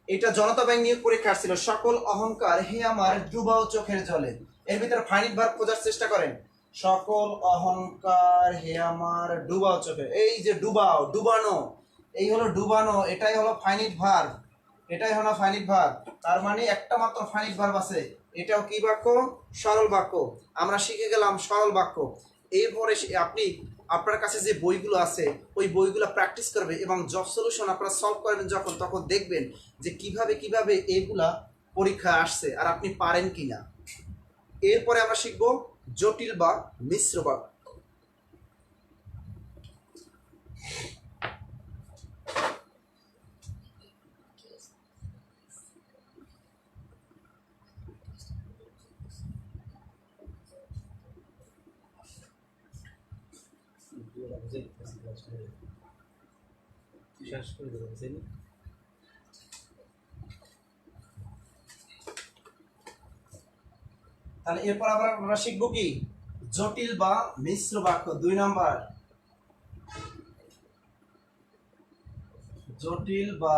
এটা জনতা ব্যাংক নিয়োগ পরীক্ষা আসছিল, সকল অহংকার হে আমার ডুবাও চোখের জলে। এর ভিতরে ফাইনিট ভার্ব খোঁজার চেষ্টা করেন। সকল অহংকার হে আমার ডুবাও চোখে, এই যে ডুবাও, ডুবানো, এই হলো ডুবানো, এটাই হলো ফাইনিট ভার্ব, এটাই হলো ফাইনিট ভার্ব। তার মানে একটা মাত্র ফাইনিট ভার্ব আছে, এটাও কি বাক্য? সরল বাক্য। আমরা শিখে গেলাম সরল বাক্য। এরপরে আপনি আপনার কাছে যে বইগুলো আছে ওই বইগুলো প্র্যাকটিস করবে এবং জব সলিউশন আপনারা সলভ করবেন যখন, তখন দেখবেন যে কিভাবে কিভাবে এগুলা পরীক্ষা আসছে আর আপনি পারেন কিনা। এরপরে আমরা শিখব জটিল বা মিশ্র বাক্য। তাহলে এরপর আমরা শিখব কি জটিল বা মিশ্র বাক্য। 2 নাম্বার, জটিল বা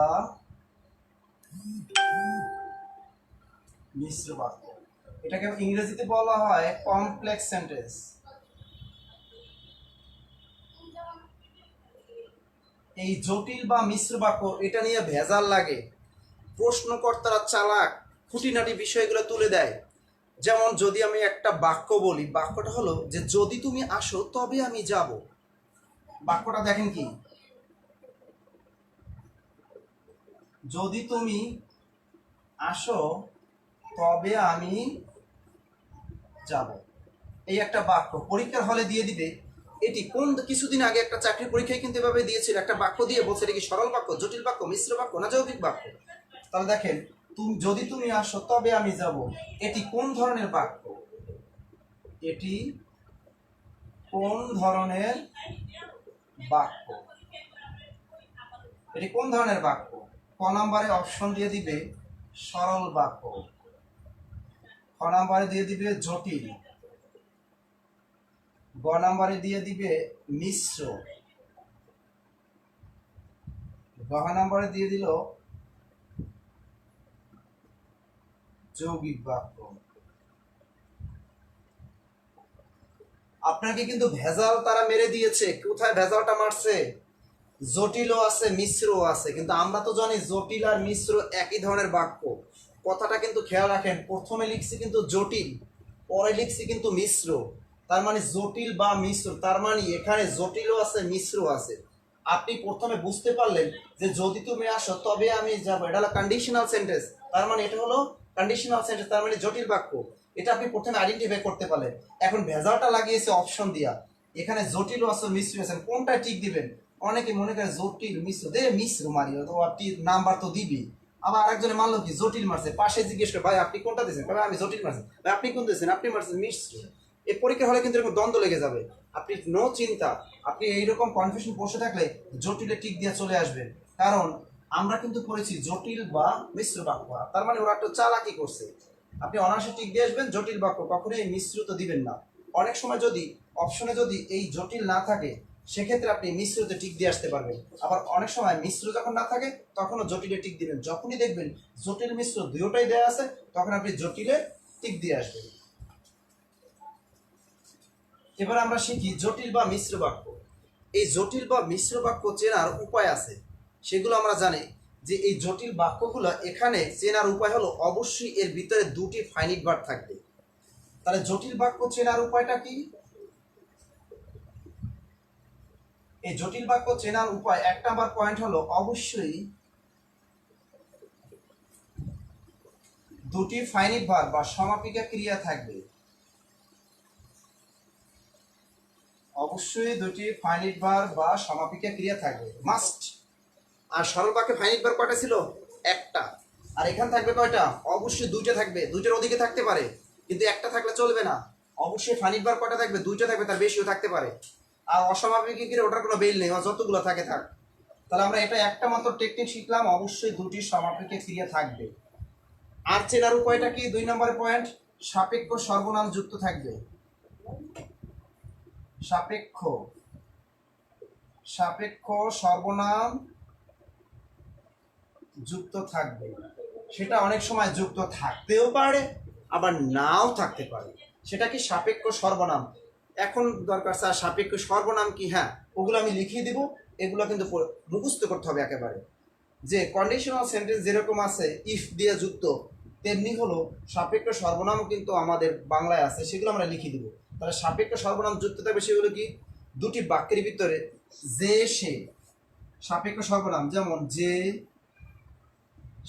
মিশ্র বাক্য, এটাকে ইংরেজিতে বলা হয় কমপ্লেক্স সেন্টেন্স। এই জটিল বা মিশ্র বাক্য এটা নিয়ে ভেজাল লাগে, প্রশ্নকর্তারা চালাক, খুঁটিনাটি বিষয়গুলো তুলে দেয়। যেমন যদি আমি একটা বাক্য বলি, বাক্যটা হলো যে যদি তুমি আসো তবে আমি যাব। বাক্যটা দেখেন কি, যদি তুমি আসো তবে আমি যাব, এই একটা বাক্য পরীক্ষার হলে দিয়ে দিবে। এটি কোন কিছুদিন আগে একটা চাকরির পরীক্ষায় কিন্তু এভাবে দিয়েছিল, একটা বাক্য দিয়ে বলছে এটা কি সরল বাক্য, জটিল বাক্য, মিশ্র বাক্য না যৌগিক বাক্য। তাহলে দেখেন, যদি তুমি আসো তবে আমি যাব, এটি কোন ধরনের বাক্য? এটি কোন ধরনের বাক্য? এটি কোন ধরনের বাক্য? ক নাম্বারে অপশন দিয়ে দিবে সরল বাক্য, খ নাম্বারে দিয়ে দিবে জটিল, গ নাম্বারে দিয়ে দিবে মিশ্র, গ নাম্বারে দিয়ে দিল যৌগিক বাক্য। আপনাকে কিন্তু ভেজাল তারা মেরে দিয়েছে। কোথায় ভেজালটা মারছে? জটিলও আছে মিশ্রও আছে, কিন্তু আমরা তো জানি জটিল আর মিশ্র একই ধরনের বাক্য। কথাটা কিন্তু খেয়াল রাখেন, প্রথমে লিখছি কিন্তু জটিল, পরে লিখছি কিন্তু মিশ্র, তার মানে জটিল বা মিশ্র, তার মানে এখানে জটিলও আছে মিশ্রও আছে। আপনি প্রথমে বুঝতে পারলেন যে যদি তুমি আসো তবে আমি যাব, এটা হলো কন্ডিশনাল সেন্টেন্স, তার মানে এটা হলো কন্ডিশনাল সেন্টেন্স, তার মানে জটিল বাক্য। এটা আপনি প্রথমে আইডেন্টিফাই করতে পারলেন। এখন ভেজালটা লাগিয়েছে অপশন দিয়া, এখানে জটিলও আছে মিশ্র আছে, কোনটা ঠিক দিবেন? অনেকে মনে করে জটিল মিশ্র দে, মিশ্র মারি নাম্বার তো দিবি, আবার আরেকজনে মানলো কি জটিল মারছে, পাশে জিজ্ঞেস করে ভাই আপনি কোনটা দিয়েছেন, ভাই আমি জটিল মারছি, ভাই আপনি কোন দিয়েছেন, আপনি মারছেন মিশ্র। এই পরীক্ষা হলে কিন্তু এরকম দ্বন্দ্ব লেগে যাবে। আপনি নো চিন্তা, আপনি এইরকম কনফিউশন বসে থাকলে জটিলে টিক দিয়ে চলে আসবেন। কারণ আমরা কিন্তু পড়েছি জটিল বা মিশ্র বাক্য, তার মানে ওরা একটা চালাকি করছে। আপনি অনায়াসে টিক দিয়ে আসবেন, জটিল বাক্য কখনোই মিশ্রিত দিবেন না। অনেক সময় যদি অপশনে যদি এই জটিল না থাকে সেক্ষেত্রে আপনি মিশ্রতে টিক দিয়ে আসতে পারবেন। আবার অনেক সময় মিশ্র যখন না থাকে তখনও জটিলে টিক দিবেন। যখনই দেখবেন জটিল মিশ্র দুটোটাই দেওয়া আছে তখন আপনি জটিলে টিক দিয়ে আসবেন। এবার আমরা শিখি জটিল বা মিশ্র বাক্য। এই জটিল বা মিশ্র বাক্য চেনার উপায় আছে, সেগুলো আমরা জানি যে এই জটিল বাক্যগুলো এখানে চেনার উপায় হলো অবশ্যই এর ভিতরে দুটি ফাইনিট ভার্ব থাকবে। তাহলে জটিল বাক্য চেনার উপায়টা কি? এই জটিল বাক্য চেনার উপায় 1 নাম্বার পয়েন্ট হলো অবশ্যই দুটি ফাইনিট ভার্ব বা সমাপিকা ক্রিয়া থাকবে। অবশ্যই দুটি ফাইনিট ভার্ব বা সমাপিকা ক্রিয়া থাকবে, মাস্ট। আর সরল বাক্যে ফাইনিট ভার্ব কয়টা ছিল? একটা। আর এখানে থাকবে কয়টা? অবশ্যই দুইটা থাকবে, দুইটার অধিকে থাকতে পারে কিন্তু একটা থাকলে চলবে না। অবশ্যই ফাইনিট ভার্ব কয়টা থাকবে? দুইটা থাকবে, তার বেশিও থাকতে পারে। আর অসমাপিকা ক্রিয়া ওটার কোনো বেল নেই, যতগুলো থাকে থাক। তাহলে আমরা এটা একটা মাত্র টেকনিক শিখলাম, অবশ্যই দুটি সমাপিকা ক্রিয়া থাকবে। আর চেনার উপায়টা কি? 2 নম্বর পয়েন্ট, সাপেক্ষ সর্বনাম যুক্ত থাকবে। সাপেক্ষ সাপেক্ষ সর্বনাম যুক্ত থাকবে। সেটা অনেক সময় যুক্ত থাকতেও পারে আবার নাও থাকতে পারে। সেটা কি? সাপেক্ষ সর্বনাম। এখন দরকার স্যার সাপেক্ষ সর্বনাম কি? হ্যাঁ, ওগুলো আমি লিখিয়ে দিব, এগুলো কিন্তু মুখস্থ করতে হবে একেবারে। যে কন্ডিশনাল সেন্টেন্স যেরকম আছে ইফ দিয়ে যুক্ত, তেমনি হলো সাপেক্ষ সর্বনামও কিন্তু আমাদের বাংলায় আছে, সেগুলো আমরা লিখে দিব। তাহলে সাপেক্ষ সর্বনাম যুক্ত থাকবে সেগুলো কি? দুটি বাক্যের ভিতরে যে সে সাপেক্ষ সর্বনাম, যেমন যে,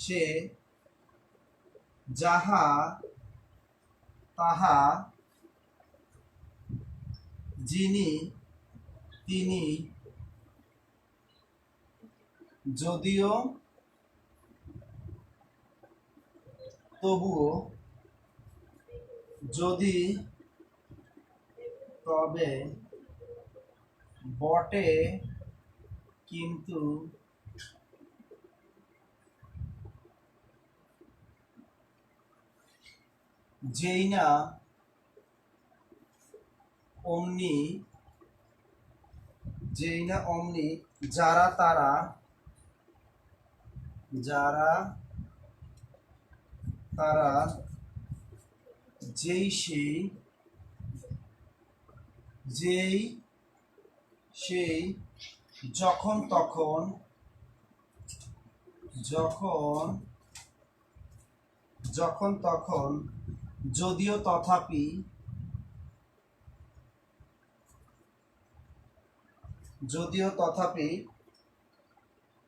সে, যাহা, তাহা, যিনি, তিনি, যদিও, তবুও, যদি, তবে, বটে, কিন্তু, যেই না, অমনি, যেই না অমনি, যারা তারা, যারা তারা, যেই সেই, যেই সেই, যখন তখন, যখন যখন তখন, যদিও তথাপি, যদিও তথাপি,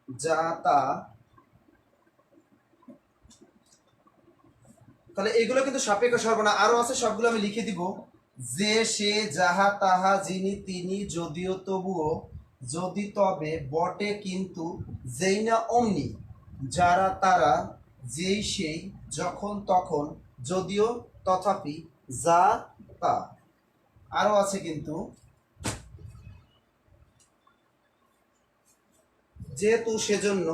যা তা। তাহলে এগুলো কিন্তু সাপেক্ষ সর্বনাম। আরো আছে, সবগুলো আমি লিখে দিব। যে, সে, যাহা, তাহা, যিনি, তিনি, যদিও, তবুও, যদি, তবে, বটে, কিন্তু, যেই না অমনি, যারা তারা, যেই সেই, যখন তখন, যদিও তথাপি, যা তা। আরো আছে কিন্তু, যেহেতু, সেজন্য,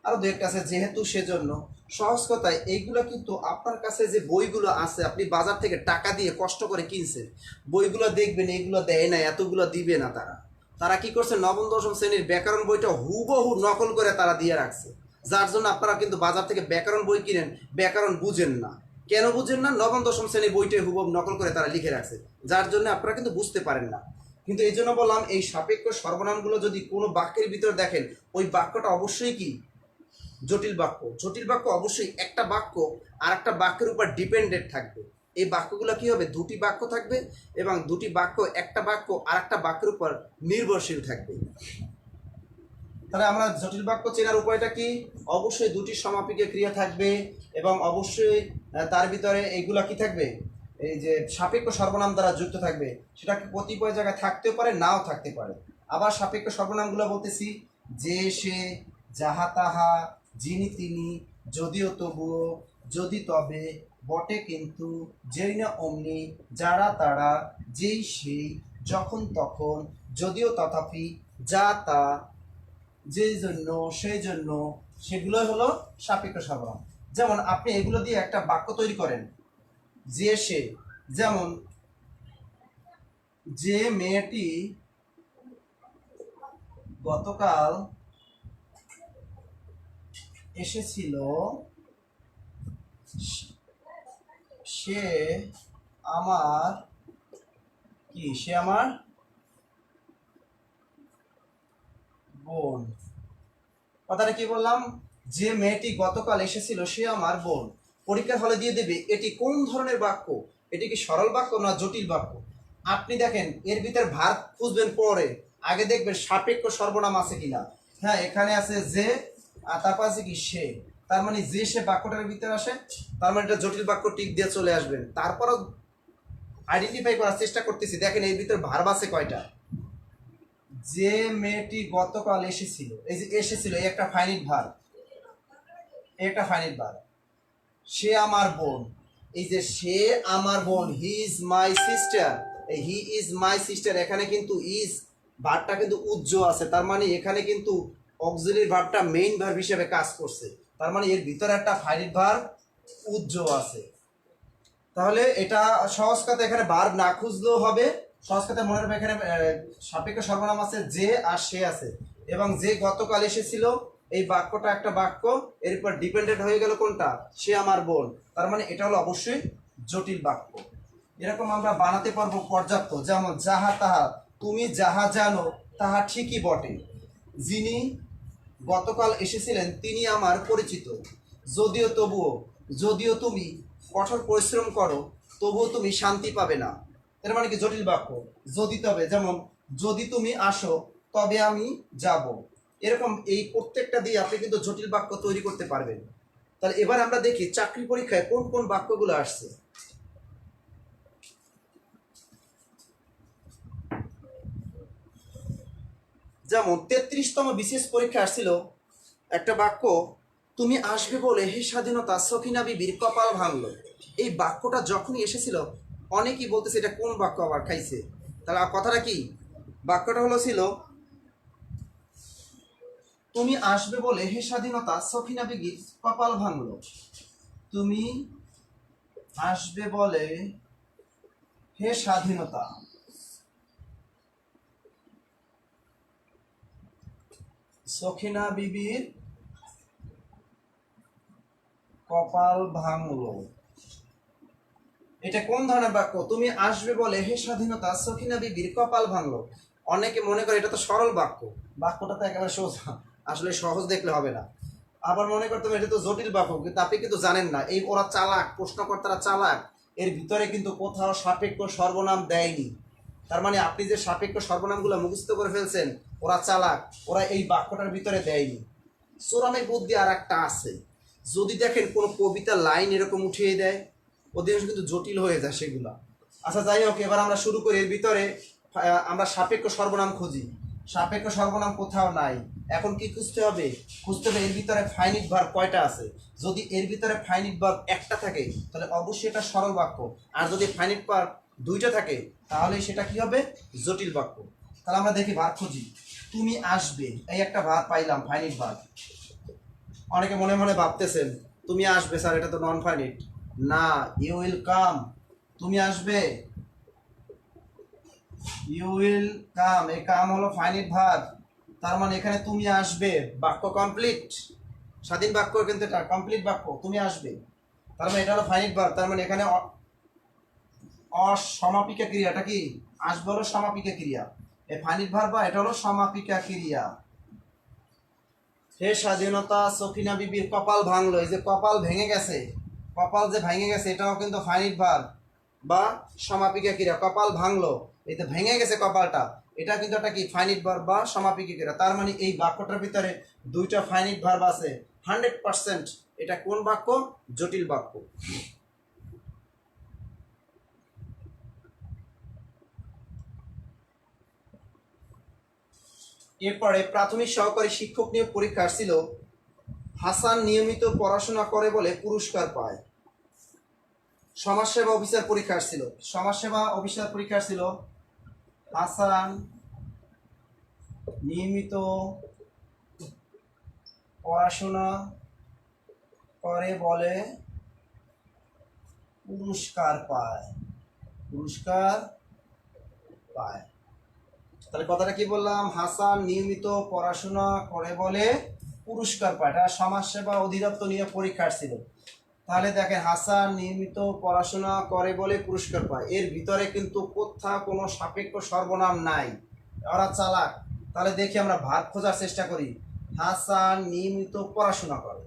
আরো দু একটা আছে, যেহেতু, সেজন্য। সহজ কথায় এইগুলো কিন্তু আপনার কাছে যে বইগুলো আছে, আপনি বাজার থেকে টাকা দিয়ে কষ্ট করে কিনছেন, বইগুলো দেখবেন এগুলো দেয় না, এতগুলো দিবে না। তারা তারা কি করছে? নবম দশম শ্রেণীর ব্যাকরণ বইটা হুবহু নকল করে তারা দিয়ে রাখছে। যার জন্য আপনারা কিন্তু বাজার থেকে ব্যাকরণ বই কিনেন, ব্যাকরণ বুঝেন না। কেন বুঝেন না? নবম দশম শ্রেণীর বইটাই হুবহু নকল করে তারা লিখে রাখছে, যার জন্য আপনারা কিন্তু বুঝতে পারেন না। কিন্তু এই জন্য বললাম, এই সাপেক্ষ সর্বনামগুলো যদি কোনো বাক্যের ভিতরে দেখেন, ওই বাক্যটা অবশ্যই কি? জটিল বাক্য। জটিল বাক্য অবশ্যই একটা বাক্য আর একটা বাক্যের উপর ডিপেন্ডেন্ট থাকবে। এই বাক্যগুলো কি হবে? দুটি বাক্য থাকবে এবং দুটি বাক্য, একটা বাক্য আর একটা বাক্যের উপর নির্ভরশীল থাকবে। তাহলে আমরা জটিল বাক্য চেনার উপায়টা কি? অবশ্যই দুটি সমাপিকা ক্রিয়া থাকবে এবং অবশ্যই তার ভিতরে এইগুলা কি থাকবে? এই যে সাপেক্ষ সর্বনাম দ্বারা যুক্ত থাকবে। সেটা কতিপয় জায়গায় থাকতেও পারে, নাও থাকতে পারে। আবার সাপেক্ষ সর্বনামগুলো বলতেছি, যে, সে, যাহা, তাহা, যিনি, তিনি, যদিও তবুও, যদি তবে, বটে কিন্তু, যেই না অমনি, যারা তারা, যেই সেই, যখন তখন, যদিও তথাপি, যা তা, যেই জন্য, সেই জন্য, সেগুলোই হলো সাপেক্ষ সর্বনাম। যেমন আপনি এগুলো দিয়ে একটা বাক্য তৈরি করেন, যে সে, যেমন যে মেয়েটি গতকাল এসেছিল সে আমার কি, সে আমার বোন। কথাটা কি বললাম? যে মেয়েটি গতকাল এসেছিল সে আমার বোন। পরীক্ষার হলে দিয়ে দেবে এটি কোন ধরনের বাক্য, এটি কি সরল বাক্য না জটিল বাক্য। আপনি দেখেন এর ভিতর ভার খুঁজবেন, পরে আগে দেখবেন সাপেক্ষ সর্বনাম আছে কিনা। হ্যাঁ, এখানে আছে যে, আর তারপর আছে কি সে। তার মানে যে সে বাক্যটার ভিতরে আসে, তার মানে এটা জটিল বাক্য, টিক দিয়ে চলে আসবেন। তারপরও আইডেন্টিফাই করার চেষ্টা করতেছি, দেখেন এর ভিতর ভার্ব আছে কয়টা। যে মেয়েটি গতকাল এসেছিল, এই যে এসেছিল, এই একটা ফাইনিট ভার্ব, একটা ফাইনিট ভার্ব। সে আমার বোন, এই যে সে আমার বোন, হি ইজ মাই সিস্টার, এই হি ইজ মাই সিস্টার, এখানে কিন্তু ইজ ভার্বটা কিন্তু উজ্জ আছে, তার মানে এখানে কিন্তু অক্সিলারি ভার্বটা মেইন ভার্ব হিসেবে কাজ করছে, তার মানে এর ভিতরে একটা ফাইনিট ভার্ব উজ্জ আছে। তাহলে এটা সহজ কথা, এখানে ভার্ব না খুঁজলেও হবে। সহজ কথা মনে রাখবে, এখানে সাপেক্ষ সর্বনাম আছে যে আর সে আছে, এবং যে গতকাল এসেছিল এই বাক্যটা একটা বাক্য, এর উপর ডিপেন্ডেন্ট হয়ে গেল কোনটা, সে আমার বোন, তার মানে এটা হলো অবশ্যই জটিল বাক্য। এরকম আমরা বানাতে পারবো পর্যাপ্ত, যেমন যাহা তাহা, তুমি যাহা জানো তাহা ঠিকই বটে, যিনি গতকাল এসেছিলেন তিনি আমার পরিচিত, যদিও তবুও, যদিও তুমি কঠোর পরিশ্রম করো তবুও তুমি শান্তি পাবে না। এর মানে কি জটিল বাক্য। যদি তবে, যেমন যদি তুমি আসো তবে আমি যাব। এরকম এই প্রত্যেকটা দিয়ে আপনি কিন্তু জটিল বাক্য তৈরি করতে পারবেন। তাহলে এবার আমরা দেখি চাকরি পরীক্ষায় কোন কোন বাক্যগুলো আসছে। যেমন 33তম বিশেষ পরীক্ষা আসছিল একটা বাক্য, তুমি আসবে বলে হে স্বাধীনতা সখিনা বিবির কপাল ভাঙলো। এই বাক্যটা যখনই এসেছিল অনেকেই বলতেছে এটা কোন বাক্য আবার খাইছে। তাহলে কথাটা কি, বাক্যটা হলো ছিল, তুমি আসবে বলে হে স্বাধীনতা সখিনা বিবির কপাল ভাঙলো। তুমি আসবে বলে হে স্বাধীনতা সখিনা বিবির কপাল ভাঙলো। এটা কোন ধরনের বাক্য? তুমি আসবে বলে হে স্বাধীনতা সখিনা বিবির কপাল ভাঙলো। অনেকে মনে করে এটা তো সরল বাক্য, বাক্যটা তো একেবারে সোজা, আসলে সহজ দেখলে হবে না। আবার মনে করতে হবে এটা তো জটিল বাক্য, কিন্তু আপনি কিন্তু জানেন না, এই ওরা চালাক, প্রশ্নকর্তারা চালাক, এর ভিতরে কিন্তু কোথাও সাপেক্ষ সর্বনাম দেয়নি। তার মানে আপনি যে সাপেক্ষ সর্বনামগুলো মুখস্থ করে ফেলছেন, ওরা চালাক, ওরা এই বাক্যটার ভিতরে দেয়নি। চোরামের বুদ্ধি আর একটা আছে, যদি দেখেন কোনো কবিতা লাইন এরকম উঠিয়ে দেয়, অধিকাংশ কিন্তু জটিল হয়ে যায় সেগুলা। আচ্ছা যাই হোক, এবার আমরা শুরু করি। এর ভিতরে আমরা সাপেক্ষ সর্বনাম খুঁজি, সাপেক্ষ সর্বনাম কোথাও নাই। এখন কি খুঁজতে হবে? খুঁজতে হবে এর ভিতরে ফাইনিট ভার্ব কয়টা আছে। যদি এর ভিতরে ফাইনিট ভার্ব একটা থাকে তাহলে অবশ্যই এটা সরল বাক্য, আর যদি ফাইনিট ভার্ব দুইটা থাকে তাহলে সেটা কি হবে, জটিল বাক্য। তাহলে আমরা দেখি ভার্ব খুঁজি। তুমি আসবে, এই একটা ভার্ব পাইলাম, ফাইনিট ভার্ব। অনেকে মনে মনে ভাবতেছেন তুমি আসবে স্যার, এটা তো নন ফাইনিট। না, ইউ উইল কাম, তুমি আসবে, ইউ উইল কাম, এই কাম হলো ফাইনিট ভার্ব, তার মানে এখানে তুমি আসবে, বাক্য কমপ্লিট, স্বাধীন বাক্য, কিন্তু এটা কমপ্লিট বাক্য, তুমি আসবে, তার মানে এটা হলো ফাইনিট ভার্ব, তার মানে এখানে অসমাপিকা ক্রিয়াটা কি, আসবে হলো সমাপিকা ক্রিয়া, এই ফাইনিট ভার্ব বা এটা হলো সমাপিকা ক্রিয়া। হে স্বাধীনতা সখিনা বিবির কপাল ভাঙলো, এই যে কপাল ভেঙে গেছে, কপাল যে ভেঙে গেছে এটাও কিন্তু ফাইনিট ভার্ব বা সমাপিকা ক্রিয়া। কপাল ভাঙলো, এই যে ভেঙে গেছে কপালটা, এটা কিন্তু একটা কি, ফাইনিট ভার্ব বা সমাপিকা ক্রিয়া। তার মানে এই বাক্যটার ভিতরে দুইটা ফাইনিট ভার্ব আছে 100%। এটা কোন বাক্য? জটিল বাক্য। এরপরে প্রাথমিক সহকারী শিক্ষক নিয়োগ পরীক্ষা ছিল হাসান নিয়মিত পড়াশোনা করে বলে পুরস্কার পায়। সমাজসেবা অফিসার পরীক্ষা ছিল, সমাজসেবা অফিসার পরীক্ষা ছিল হাসান নিয়মিত পড়াশোনা করে বলে পুরস্কার পায়, পুরস্কার পায়। তাহলে কথাটা কি বললাম? হাসান নিয়মিত পড়াশোনা করে বলে পুরস্কার পায়। এটা সমাজসেবা অধিদপ্তর নিয়ে পরীক্ষা ছিল। তাহলে দেখেন, হাসান নিয়মিত পড়াশোনা করে বলে পুরস্কার পায়, এর ভিতরে কিন্তু কোথাও কোনো সাপেক্ষ সর্বনাম নাই, ওরা চালাক। তাহলে দেখি আমরা ভাগ খোঁজার চেষ্টা করি। হাসান নিয়মিত পড়াশোনা করে,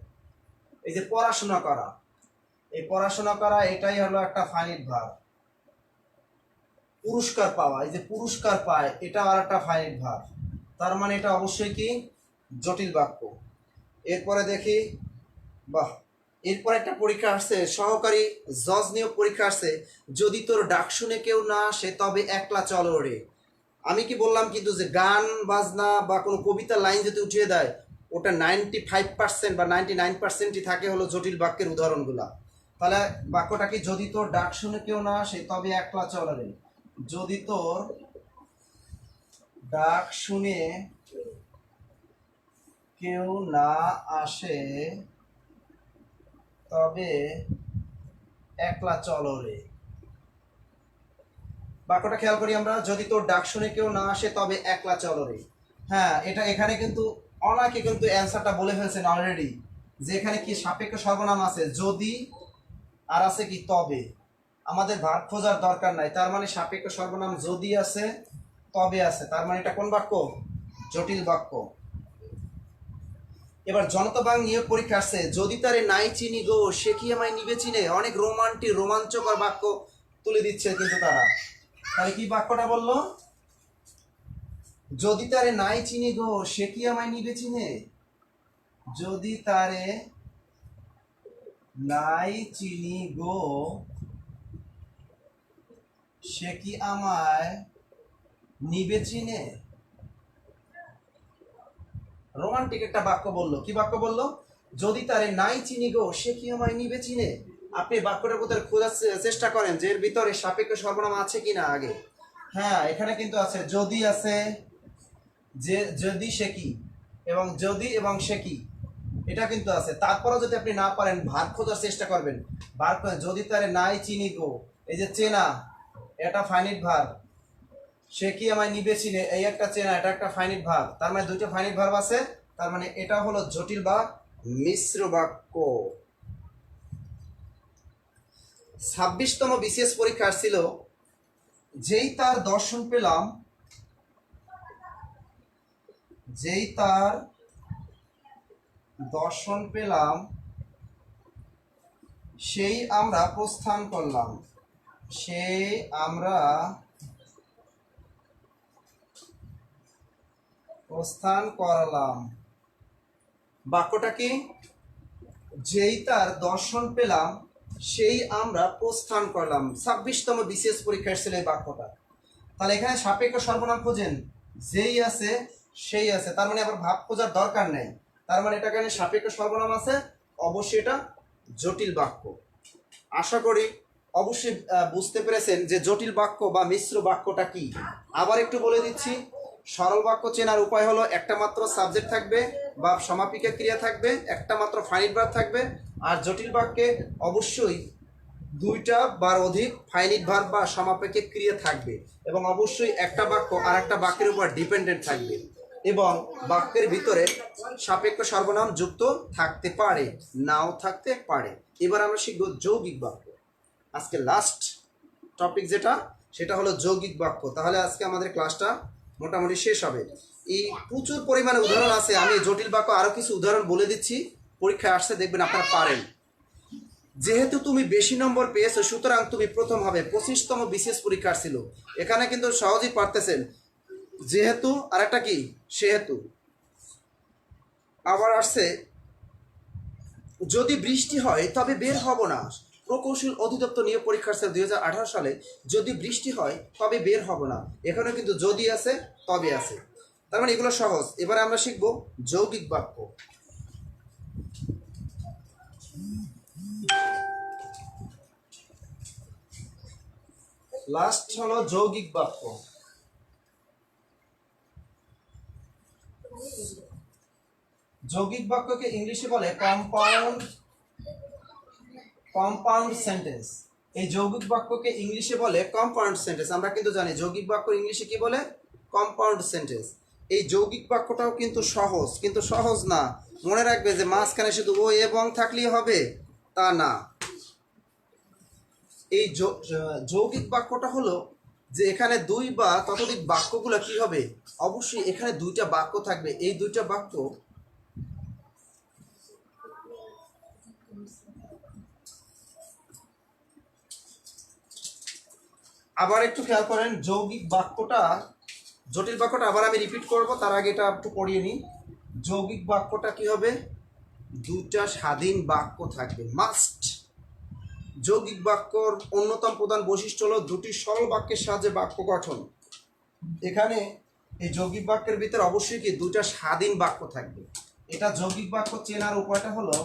এই যে পড়াশোনা করা, এই পড়াশোনা করা এটাই হলো একটা ফাইনিট ভার্ব। পুরস্কার পাওয়া, এই যে পুরস্কার পায়, এটা আর একটা ফাইনিট ভার্ব। তার মানে এটা অবশ্যই কি জটিল বাক্য। এরপরে দেখি, বাহ, এরপর একটা পরীক্ষা আসছে, সহকারী জজ নিয়োগ পরীক্ষা আসছে। যদি তোর ডাক শুনে কেউ না আসে তবে একলা চলো রে। আমি কি বললাম কিন্তু যে গান বাজনা বা কোনো কবিতার লাইন যদি উঠিয়ে দেয়, ওটা 95% বা 99%ই থাকে হলো জটিল বাক্যের উদাহরণগুলা। তাহলে বাক্যটা কি? যদি তোর ডাক শুনে কেউ না আসে তবে একলা চলো রে। যদি তোর ডাক শুনে কেউ না আসে তবে একলা চলো রে। বাক্যটা খেয়াল করি আমরা, যদি তোর ডাক শুনে কেউ না আসে তবে একলা চলো রে। হ্যাঁ, এটা এখানে কিন্তু অনেকে কিন্তু অ্যান্সারটা বলে ফেলছেন অলরেডি, যে এখানে কি সাপেক্ষ সর্বনাম আছে যদি, আর আছে কি তবে। আমাদের ভাগ খোঁজার দরকার নাই। তার মানে সাপেক্ষ সর্বনাম যদি আছে, তবে আছে, তার মানে এটা কোন বাক্য? জটিল বাক্য। এবার জনতা ব্যাংক নিয়োগ পরীক্ষা আসছে। যদি তারে নাই চিনি গো সে কি আমায় নিবে চিনে। অনেক রোমাঞ্চকর বাক্য তুলে দিচ্ছে কিন্তু তারা। তাহলে কি বাক্যটা বললো? যদি তারে নাই চিনি গো সে কি আমায় নিবে চিনে। যদি তারে নাই চিনি গো সে কি আমায় নিবে চিনে। রোমান্টিক একটা বাক্য বললো। কি বাক্য বললো? যদি তারে নাই চিনি গো সে কি আমায় নিবে চিনে। আপনি বাক্যটার ভিতরে খোঁজার চেষ্টা করেন যে এর ভিতরে সাপেক্ষ সর্বনাম আছে কিনা আগে। হ্যাঁ, এখানে কিন্তু আছে, যদি আছে, যে যদি সে কি, এবং যদি এবং সে কি, এটা কিন্তু আছে। তারপরেও যদি আপনি না পারেন, ভাগ খোঁজার চেষ্টা করবেন। ভাগ, যদি তারে নাই চিনি গো, এই যে চেনা, এটা ফাইনিট ভার্ব। সে কি আমায় নিবে চিনে, এই একটা চেনা, এটা একটা ফাইনিট ভার্ব। তার মানে দুইটা ফাইনিট ভার্ব আছে। তার মানে এটা হলো জটিল বা মিশ্র বাক্য। 26তম বিসিএস পরীক্ষা ছিল। যেই তার দর্শন পেলাম, যেই তার দর্শন পেলাম সেই আমরা প্রস্থান করলাম, সেই আমরা প্রস্থান করলাম। বাক্যটা কি? যেই তার দর্শন পেলাম সেই আমরা প্রস্থান করলাম। 26তম বিসিএস পরীক্ষা ছিল এই বাক্যটা। তাহলে এখানে সাপেক্ষ সর্বনাম খোঁজেন, যেই আছে সেই আছে, তার মানে আবার ভাব খোঁজার দরকার নেই। তার মানে এটা এখানে সাপেক্ষ সর্বনাম আছে, অবশ্যই এটা জটিল বাক্য। আশা করি অবশ্যই বুঝতে পেরেছেন যে জটিল বাক্য বা মিশ্র বাক্যটা কি। আবার একটু বলে দিচ্ছি, সরল বাক্য চেনার উপায় হলো একটা মাত্র সাবজেক্ট থাকবে বা সমাপিকা ক্রিয়া থাকবে, একটা মাত্র ফাইনিট ভার্ব থাকবে। আর জটিল বাক্যে অবশ্যই দুইটা বা অধিক ফাইনিট ভার্ব বা সমাপিকা ক্রিয়া থাকবে, এবং অবশ্যই একটা বাক্য আর একটা বাক্যের উপর ডিপেন্ডেন্ট থাকবে, এবং বাক্যের ভিতরে সাপেক্ষ সর্বনাম যুক্ত থাকতে পারে, নাও থাকতে পারে। এবার আমরা শিখব যৌগিক বাক্য। আজকে লাস্ট টপিক যেটা, সেটা হলো যৌগিক বাক্য। তাহলে আজকে আমাদের ক্লাসটা মোটামুটি শেষ হবে। এই প্রচুর পরিমাণে উদাহরণ আছে, আমি জটিল বাক্য আরও কিছু উদাহরণ বলে দিচ্ছি, পরীক্ষায় আসছে দেখবেন আপনারা পারেন। যেহেতু তুমি বেশি নম্বর পেয়েছো সুতরাং তুমি প্রথম হবে। 25তম বিসিএস পরীক্ষা ছিল, এখানে কিন্তু সহজেই পারতেছেন। যেহেতু আর একটা কি সেহেতু। আবার আসছে, যদি বৃষ্টি হয় তবে বের হব না। প্রকৌশল অধিদপ্তর নিয়োগ পরীক্ষা ছিল 2018 সালে। যদি বৃষ্টি হয় তবে বের হব না, এখানে কিন্তু যদি আছে তবে আছে। তার মানে এগুলো সহজ। এবারে আমরা শিখব যৌগিক বাক্য। লাস্ট হলো যৌগিক বাক্য। যৌগিক বাক্যকে ইংলিশে বলে কম্পাউন্ড সেন্টেন্স। এই যৌগিক বাক্যকে ইংলিশে বলে কম্পাউন্ড সেন্টেন্স। আমরা কিন্তু জানি যৌগিক বাক্য ইংলিশে কি বলে, কম্পাউন্ড সেন্টেন্স। এই যৌগিক বাক্যটাও কিন্তু সহজ না। মনে রাখবে যে মাঝখানে শুধু ও এবং থাকলেই হবে তা না। এই যৌগিক বাক্যটা হলো যে এখানে দুই বা ততোধিক বাক্যগুলো কি হবে, অবশ্যই এখানে দুইটা বাক্য থাকবে। এই দুইটা বাক্য আবার একটু খেয়াল করেন, যৌগিক বাক্যটা, জটিল বাক্যটা আবার আমি রিপিট করব, তার আগে এটা একটু পড়িয়ে নিই। যৌগিক বাক্যটা কি হবে, দুইটা স্বাধীন বাক্য থাকবে, মাস্ট। যৌগিক বাক্যর অন্যতম প্রধান বৈশিষ্ট্য হলো দুটি সরল বাক্যের সাহায্যে বাক্য গঠন। এখানে এই যৌগিক বাক্যের ভিতরে অবশ্যই কি দুইটা স্বাধীন বাক্য থাকবে। এটা যৌগিক বাক্য চেনার উপায়টা হলো,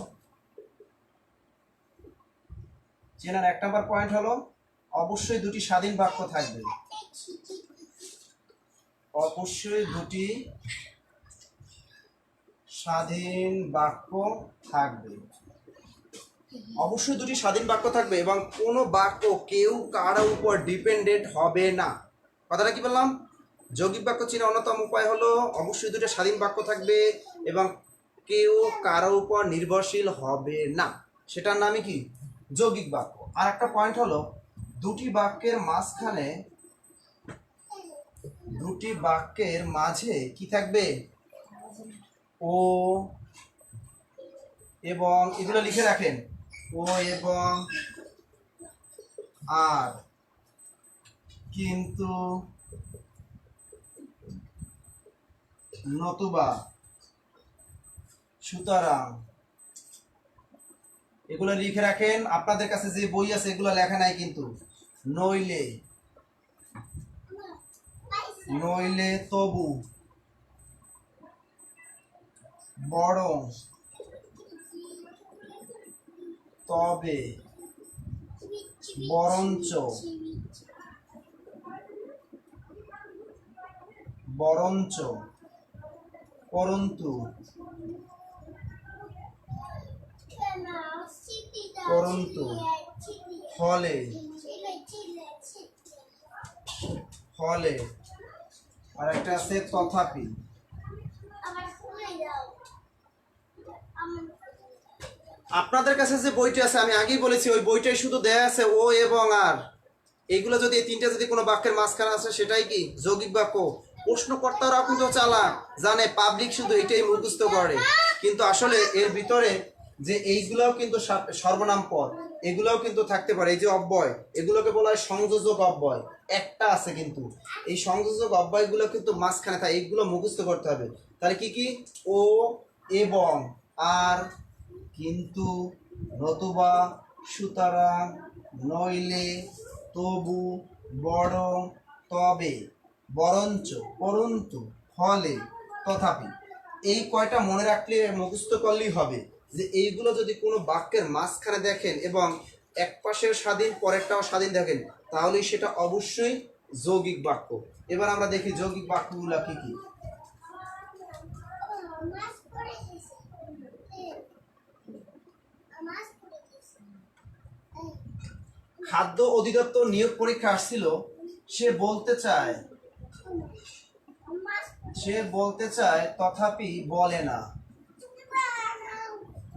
চেনার 1 নম্বর পয়েন্ট হলো অবশ্যই দুটি স্বাধীন বাক্য থাকবে। অবশ্যই দুটি স্বাধীন বাক্য থাকবে। অবশ্যই দুটি স্বাধীন বাক্য থাকবে এবং কোনো বাক্য কেউ কারো উপর ডিপেন্ডেন্ট হবে না। কথাটা কি বললাম? যৌগিক বাক্য চেনার অন্যতম উপায় হলো অবশ্যই দুটো স্বাধীন বাক্য থাকবে এবং কেউ কারো উপর নির্ভরশীল হবে না। সেটার নামই কি? যৌগিক বাক্য। আর একটা পয়েন্ট হলো দুটি বাক্যের মাঝে কি থাকবে? ও এবং, এগুলো লিখে রাখেন, ও এবং, আর, কিন্তু, নতুবা, সুতরাং, এগুলো লিখে রাখেন। আপনাদের কাছে যে বই আছে এগুলো লেখা নাই কিন্তু। নইলে, তবু, বরং, তবে, বরঞ্চ, পরন্তু, ফলে, আর একটা আছে তথাপি। আপনাদের কাছে যে বইটি আছে আমি আগেই বলেছি ওই বইটাই শুধু দেয়া আছে ও এবং আর। এইগুলো যদি, এই তিনটা যদি কোনো বাক্যের মাঝখানে আছে সেটাই কি? যৌগিক বাক্য। প্রশ্নকর্তারাও কিন্তু চালাক, জানে পাবলিক শুধু এটাই মুখস্থ করে, কিন্তু আসলে এর ভিতরে যে এইগুলাও কিন্তু সর্বনাম পদ, এগুলাও কিন্তু থাকতে পারে। এই যে অব্যয়, এগুলোকে বলা হয় সংযোজক অব্যয়। একটা আছে কিন্তু এই সংযোজক অব্যয়গুলো কিন্তু মাঝখানে থাকে, এইগুলো মুখস্থ করতে হবে। তাহলে কি কি? ও এবং, আর, কিন্তু, নতুবা, সুতরাং, নইলে, তবু, বরং, তবে, বরঞ্চ, পরন্তু, ফলে, তথাপি। এই কয়টা মনে রাখলে, মুখস্থ করলেই হবে যে এইগুলো যদি কোনো বাক্যের মাঝখানে দেখেন এবং এক পাশের স্বাধীন পরেরটাও স্বাধীন দেখেন তাহলেই সেটা অবশ্যই যৌগিক বাক্য। এবার আমরা দেখি যৌগিক বাক্যগুলো কি কি। খাদ্য অধিদপ্তর নিয়োগ পরীক্ষা আসছিল, সে বলতে চায় তথাপি বলে না।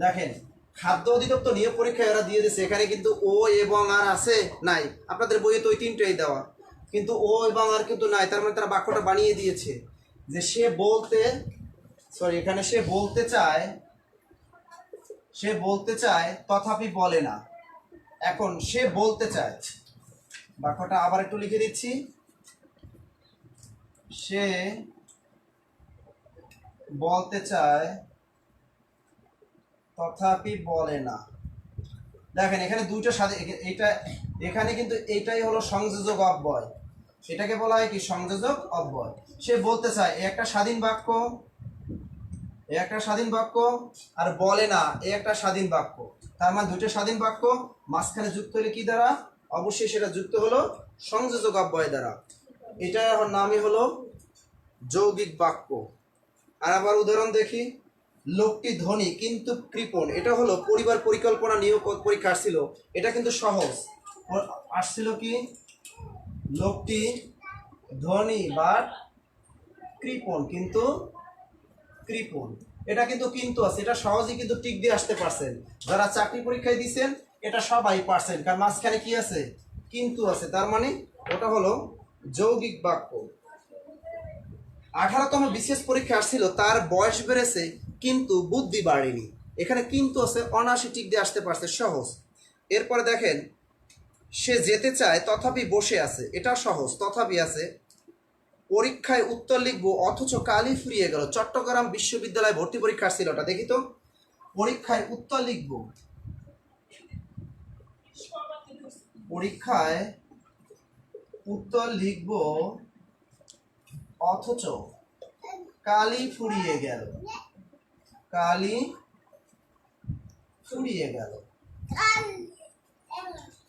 দেখেন, খাদ্য অধিদপ্তর নিয়োগ পরীক্ষা এরা দিয়ে দিয়েছে, এখানে কিন্তু ও এবং আর আছে নাই। আপনাদের বইয়ে তো ওই তিনটাই দেওয়া, কিন্তু ও এবং আর কিন্তু নাই। তার মানে তারা বাক্যটা বানিয়ে দিয়েছে যে এখানে সে বলতে চায় তথাপি বলে না। এখন সে বলতে চায়, বাক্যটা আবার একটু লিখে দিচ্ছি, সে বলতে চায় তথাপি বলে না। দেখেন এখানে দুইটা এখানে কিন্তু এইটাই হলো সংযোজক অব্যয়। এটাকে বলা হয় কি? সংযোজক অব্যয়। সে বলতে চায়, একটা স্বাধীন বাক্য, আর বলে না একটা স্বাধীন বাক্য। তার মানে দুইটা স্বাধীন বাক্য মাঝখানে যুক্ত হলে কি দ্বারা? অবশ্যই সেটা যুক্ত হলো সংযোজক অব্যয় দ্বারা। এটার নামই হলো যৌগিক বাক্য। আর আবার উদাহরণ দেখি, লোকটি ধনী কিন্তু কৃপণ। এটা হলো পরিবার পরিকল্পনা নিয়োগ পরীক্ষা আসছিল, এটা কিন্তু সহজ আসছিল কি, লোকটি ধনী বাট কৃপণ, কিন্তু কৃপণ। এটা কিন্তু আছে, এটা সহজেই কিন্তু টিক দিয়ে আসতে পারছেন। যারা চাকরি পরীক্ষায় দিচ্ছেন এটা সবাই পারছেন, কারণ মাঝখানে কি আছে, কিন্তু আছে, তার মানে ওটা হলো যৌগিক বাক্য। 18তম বিশেষ পরীক্ষা আসছিল, তার বয়স বেড়েছে কিন্তু বুদ্ধি বাড়েনি। এখানে কিন্তু আছে, অনায়াসে টিক দিয়ে আসতে পারছে, সহজ। এরপরে দেখেন, সে যেতে চায় তথাপি বসে আছে, এটা সহজ, তথাপি আছে। পরীক্ষায় উত্তর লিখবো অথচ কালই ফুরিয়ে গেল। চট্টগ্রাম বিশ্ববিদ্যালয়ে ভর্তি পরীক্ষা ছিল, ওটা দেখি তো। পরীক্ষায় উত্তর লিখবো, পরীক্ষায় উত্তর লিখবো অথচ কালই ফুরিয়ে গেল, কালই ফুরিয়ে গেল।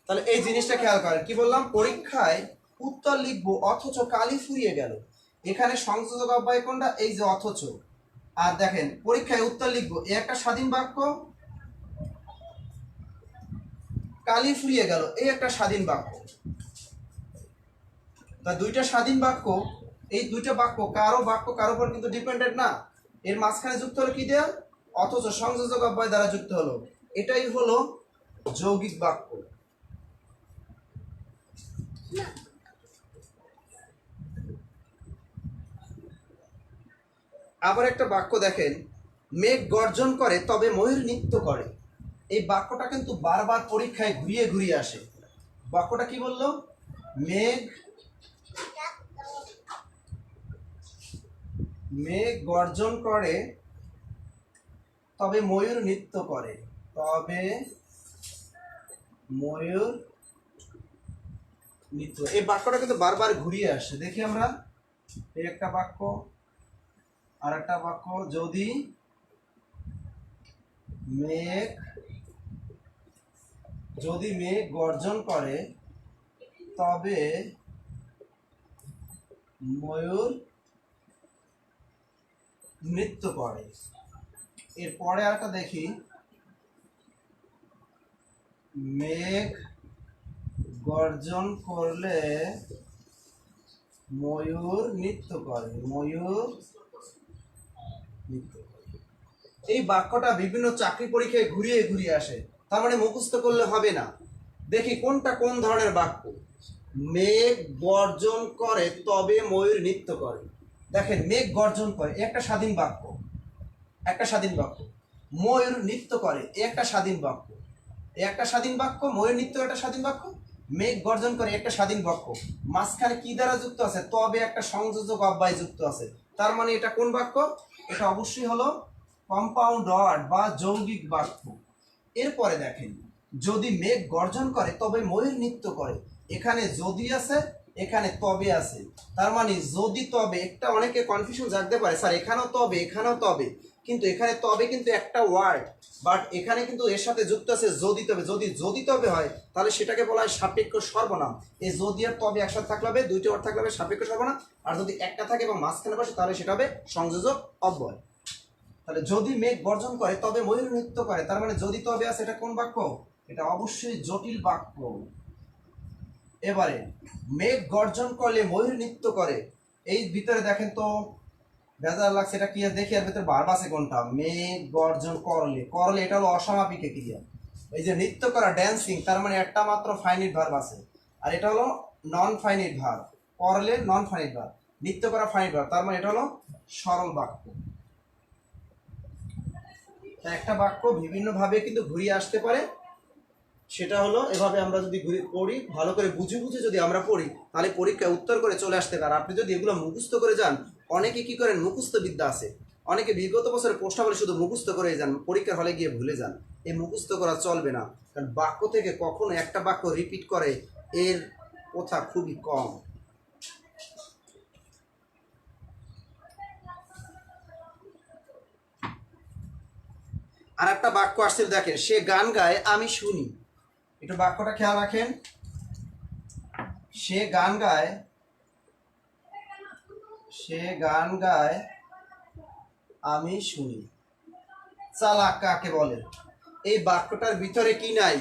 তাহলে এই জিনিসটা খেয়াল করেন, কি বললাম, পরীক্ষায় উত্তর লিখবো অথচ কালই ফুরিয়ে গেল। এখানে সংযোজক অব্যয় কোনটা, এই যে অথচ। আর দেখেন, পরীক্ষায় উত্তর লিখবো, এ একটা স্বাধীন বাক্য, কালই ফুরিয়ে গেল এই একটা স্বাধীন বাক্য। তা দুইটা স্বাধীন বাক্য, এই দুইটা বাক্য কারো উপর কিন্তু ডিপেন্ডেন্ট না। এর মাঝখানে যুক্ত হলো কি দেয়া, অথচ সংযোজক অব্যয় দ্বারা যুক্ত হলো, এটাই হলো যৌগিক বাক্য। আবার একটা বাক্য দেখেন, মেঘ গর্জন করে তবে ময়ূর নৃত্য করে। এই বাক্যটা কিন্তু বারবার পরীক্ষায় ঘুরিয়ে ঘুরিয়ে আসে। বাক্যটা কি বললো, মেঘ গর্জন করে তবে ময়ূর নৃত্য করে, তবে ময়ূর নৃত্য। এই বাক্যটা কিন্তু বারবার ঘুরিয়ে আসে। দেখি আমরা, এই একটা বাক্য, আর একটা বাক্য, যদি মেঘ গর্জন করে তবে ময়ূর নৃত্য করে। এরপরে আরেকটা দেখি, মেঘ গর্জন করলে ময়ূর নৃত্য করে, ময়ূর নৃত্য করে। এই বাক্যটা বিভিন্ন চাকরি পরীক্ষায় ঘুরিয়ে ঘুরিয়ে আসে, তার মানে মুখস্থ করলে হবে না। দেখি কোনটা কোন ধরনের বাক্য, মেঘ গর্জন করে তবে ময়ূর নৃত্য করে। দেখেন, মেঘ গর্জন করে একটা স্বাধীন বাক্য, একটা স্বাধীন বাক্য। ময়ূর নৃত্য করে একটা স্বাধীন বাক্য, একটা স্বাধীন বাক্য। ময়ূর নৃত্য একটা স্বাধীন বাক্য, মেঘ গর্জন করে একটা স্বাধীন বাক্য। মাঝখানে কি দ্বারা যুক্ত আছে, তবে একটা সংযোজক অব্যয় যুক্ত আছে। তার মানে এটা কোন বাক্য, এটা অবশ্যই হলো কম্পাউন্ড ওয়ার্ড বা যৌগিক বাক্য। এরপরে দেখেন, যদি মেঘ গর্জন করে তবে ময়ূর নৃত্য করে। এখানে যদি আছে, এখানে তবে আছে, তার মানে যদি তবে, একটা অনেকে কনফিউশন জাগতে পারে, স্যার এখানেও তবে এখানেও তবে, কিন্তু এখানে তবে কিন্তু একটা ওয়ার্ড, বাট এখানে কিন্তু এর সাথে যুক্ত আছে যদি তবে। যদি তবে হয় তাহলে সেটাকে বলা হয় সাপেক্ষ সর্বনাম। এই যদি আর তবে একসাথে থাকলে হবে, দুইটা ওয়ার্ড থাকলে হবে সাপেক্ষ সর্বনাম। আর যদি একটা থাকে এবং মাঝখানে বসে তাহলে সেটা হবে সংযোজক অব্যয়। তাহলে যদি মেঘ গর্জন করে তবে ময়ূর নৃত্য করে, তার মানে যদি তবে আছে, এটা কোন বাক্য, এটা অবশ্যই জটিল বাক্য। এবারে, মেঘ গর্জন করলে ময়ূর নৃত্য করে, এই ভিতরে দেখেন তো ভেজাল লাগছে, এটা কি দেখি, এর ভিতরে ভার্ব আছে কোনটা, মেঘ গর্জন করলে, করলে এটা হলো অসমাপিক ক্রিয়া। এই যে নৃত্য করা, ড্যান্সিং, তার মানে একটা মাত্র ফাইনাইট ভার্ব আছে, আর এটা হলো নন ফাইনাইট ভার্ব। করলে নন ফাইনাইট ভার্ব, নৃত্য করা ফাইনাইট ভার্ব, তার মানে এটা হলো সরল বাক্য। একটা বাক্য বিভিন্ন ভাবে কিন্তু ঘুরিয়ে আসতে পারে, সেটা হলো এভাবে আমরা যদি পড়ি, ভালো করে বুঝে বুঝে যদি আমরা পড়ি, তাহলে পরীক্ষায় উত্তর করে চলে আসতে পারে। আপনি যদি এগুলো মুখস্থ করে যান, অনেকে কি করেন, মুখস্থ বিদ্যা আছে, অনেকে বিগত বছরের প্রশ্নাবলী শুধু মুখস্থ করে যান, পরীক্ষার হলে গিয়ে ভুলে যান। এই মুখস্থ করা চলবে না, কারণ বাক্য থেকে কখনো একটা বাক্য রিপিট করে এর কথা খুবই কম। আর একটা বাক্য আসছে দেখেন, সে গান গায় আমি শুনি। একটু বাক্যটা খেয়াল রাখেন, সে গান গায়, সে গান গায় আমি শুনি। চালাক কাকে বলে? এই বাক্যটার ভিতরে কি নাই?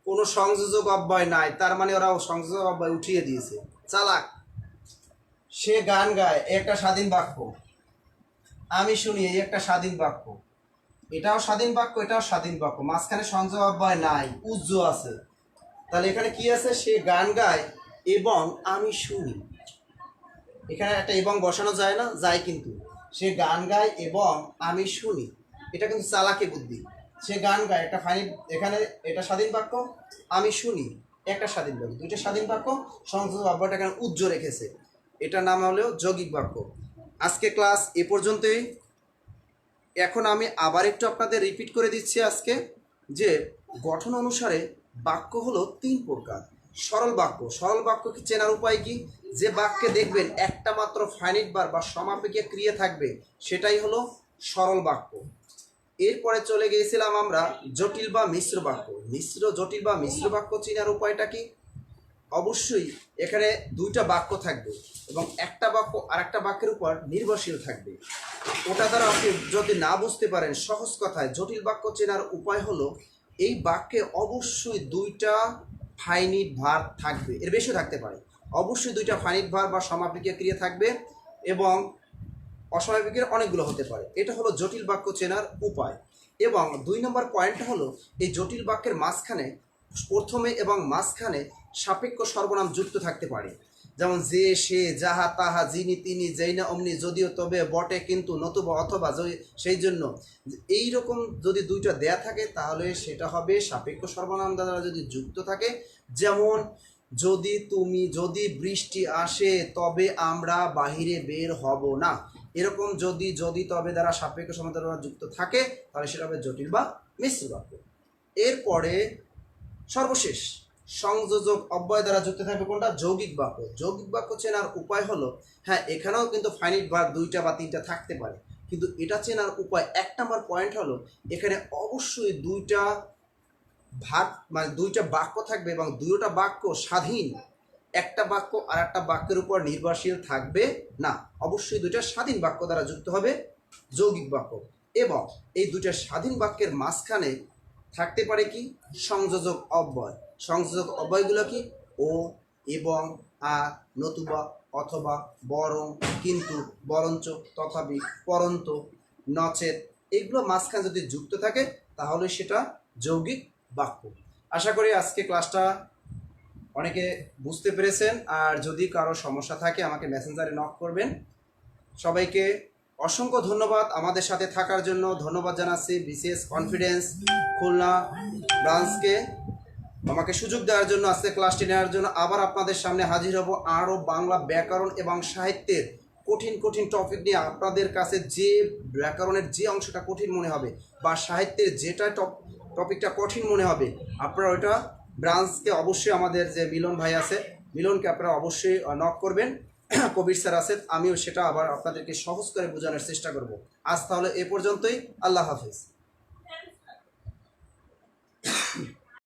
কোনো সংযোজক অব্যয় নাই, তার মানে ওরা সংযোজক অব্যয় উঠিয়ে দিয়েছে। চালাক। সে গান গায় একটা স্বাধীন বাক্য, আমি শুনি এই একটা স্বাধীন বাক্য, এটাও স্বাধীন বাক্য, এটাও স্বাধীন বাক্য, মাঝখানে সংযোগ অব্যয় নাই, উজ্জ আছে। তাহলে এখানে কি আছে? সে গান গায় এবং আমি শুনি। এখানে একটা এবং বসানো যায় না? যায় কিন্তু। সে গান গায় এবং আমি শুনি, এটা কিন্তু চালাকি বুদ্ধি। সে গান গায় একটা ফাইন, এখানে এটা স্বাধীন বাক্য, আমি শুনি একটা স্বাধীন বাক্য, দুইটা স্বাধীন বাক্য, সংযোগ অব্যয়টা এখানে উজ্জ রেখেছে, এটার নাম হলো যৌগিক বাক্য। আজকে ক্লাস এ পর্যন্তই। এখন আমি আবার একটু আপনাদের রিপিট করে দিচ্ছি আজকে, যে গঠন অনুসারে বাক্য হলো 3 প্রকার। সরল বাক্য, সরল বাক্যকে চেনার উপায় কি? যে বাক্যে দেখবেন একটা মাত্র ফাইনিট ভার্ব বা সমাপিকা ক্রিয়া থাকবে, সেটাই হলো সরল বাক্য। এরপরে চলে গিয়েছিলাম আমরা জটিল বা মিশ্র বাক্য। জটিল বা মিশ্র বাক্য চেনার উপায়টা কি? অবশ্যই এখানে 2টা বাক্য থাকবে এবং একটা বাক্য আর একটা বাক্যের উপর নির্ভরশীল থাকবে। ওটা দ্বারা আপনি যদি না বুঝতে পারেন, সহজ কথায় জটিল বাক্য চেনার উপায় হলো এই বাক্যে অবশ্যই 2টা ফাইনিট ভার্ব থাকবে, এর বেশি থাকতে পারে। অবশ্যই 2টা ফাইনিট ভার্ব বা সমাপিকা ক্রিয়া থাকবে এবং অসমাপিকের অনেকগুলো হতে পারে। এটা হলো জটিল বাক্য চেনার উপায়। এবং 2 নম্বর পয়েন্ট হলো এই জটিল বাক্যের মাঝখানে, প্রথমে এবং মাঝখানে সাপেক্ষ সর্বনাম যুক্ত থাকতে পারে। যেমন যে, সে, যাহা, তাহা, যিনি, তিনি, যেই না, অমনি, যদিও, তবে, বটে, কিন্তু, নতুবা, অথবা, সেই জন্য। এই রকম যদি 2টা দেয়া থাকে তাহলে সেটা হবে সাপেক্ষ সর্বনাম দ্বারা যদি যুক্ত থাকে। যেমন যদি তুমি, যদি বৃষ্টি আসে তবে আমরা বাহিরে বের হব না। এরকম যদি, তবে দ্বারা সাপেক্ষ সর্বনাম দ্বারা যুক্ত থাকে তাহলে সেটা হবে জটিল বা মিশ্র বাক্য। এরপরে সর্বশেষ সংযোজক অব্যয় দ্বারা যুক্ত থাকবে কোনটা? যৌগিক বাক্য। যৌগিক বাক্য চেনার উপায় হলো, হ্যাঁ এখানেও কিন্তু ফাইনিট ভার্ব 2টা বা 3টা থাকতে পারে, কিন্তু এটা চেনার উপায় 1 নম্বর পয়েন্ট হলো এখানে অবশ্যই 2টা ভার্ব মানে 2টা বাক্য থাকবে এবং 2টা বাক্য স্বাধীন, একটা বাক্য আর একটা বাক্যের উপর নির্ভরশীল থাকবে না। অবশ্যই 2টা স্বাধীন বাক্য দ্বারা যুক্ত হবে যৌগিক বাক্য। এবং এই 2টা স্বাধীন বাক্যের মাঝখানে থাকতে পারে কি? সংযোজক অব্যয়। সংযোজক অব্যয়গুলো কি? ও, এবং, আর, নতুবা, অথবা, বরং, কিন্তু, বরঞ্চ, তথাপি, পরন্ত, নচেত, এগুলো মাঝখানে যদি যুক্ত থাকে তাহলে সেটা যৌগিক বাক্য। আশা করি আজকে ক্লাসটা অনেকে বুঝতে পেরেছেন। আর যদি কারো সমস্যা থাকে আমাকে মেসেঞ্জারে নক করবেন। সবাইকে অসংখ্য ধন্যবাদ আমাদের সাথে থাকার জন্য। ধন্যবাদ জানাচ্ছি বিসিএস কনফিডেন্স খুলনা ব্রাঞ্চকে আমাকে সুযোগ দেওয়ার জন্য, আজকে ক্লাসটি নেওয়ার জন্য। আবার আপনাদের সামনে হাজির হব আরও বাংলা ব্যাকরণ এবং সাহিত্যের কঠিন কঠিন টপিক নিয়ে। আপনাদের কাছে যে ব্যাকরণের যে অংশটা কঠিন মনে হবে বা সাহিত্যের যেটা টপিকটা কঠিন মনে হবে, আপনারা ওইটা ব্রাঞ্চকে অবশ্যই, আমাদের যে মিলন ভাই আছে, মিলনকে আপনারা অবশ্যই নক করবেন। কবির স্যার আছে, আমিও সেটা আবার আপনাদেরকে সহজ করে বোঝানোর চেষ্টা করব। আজ তাহলে এ পর্যন্তই। আল্লাহ হাফিজ।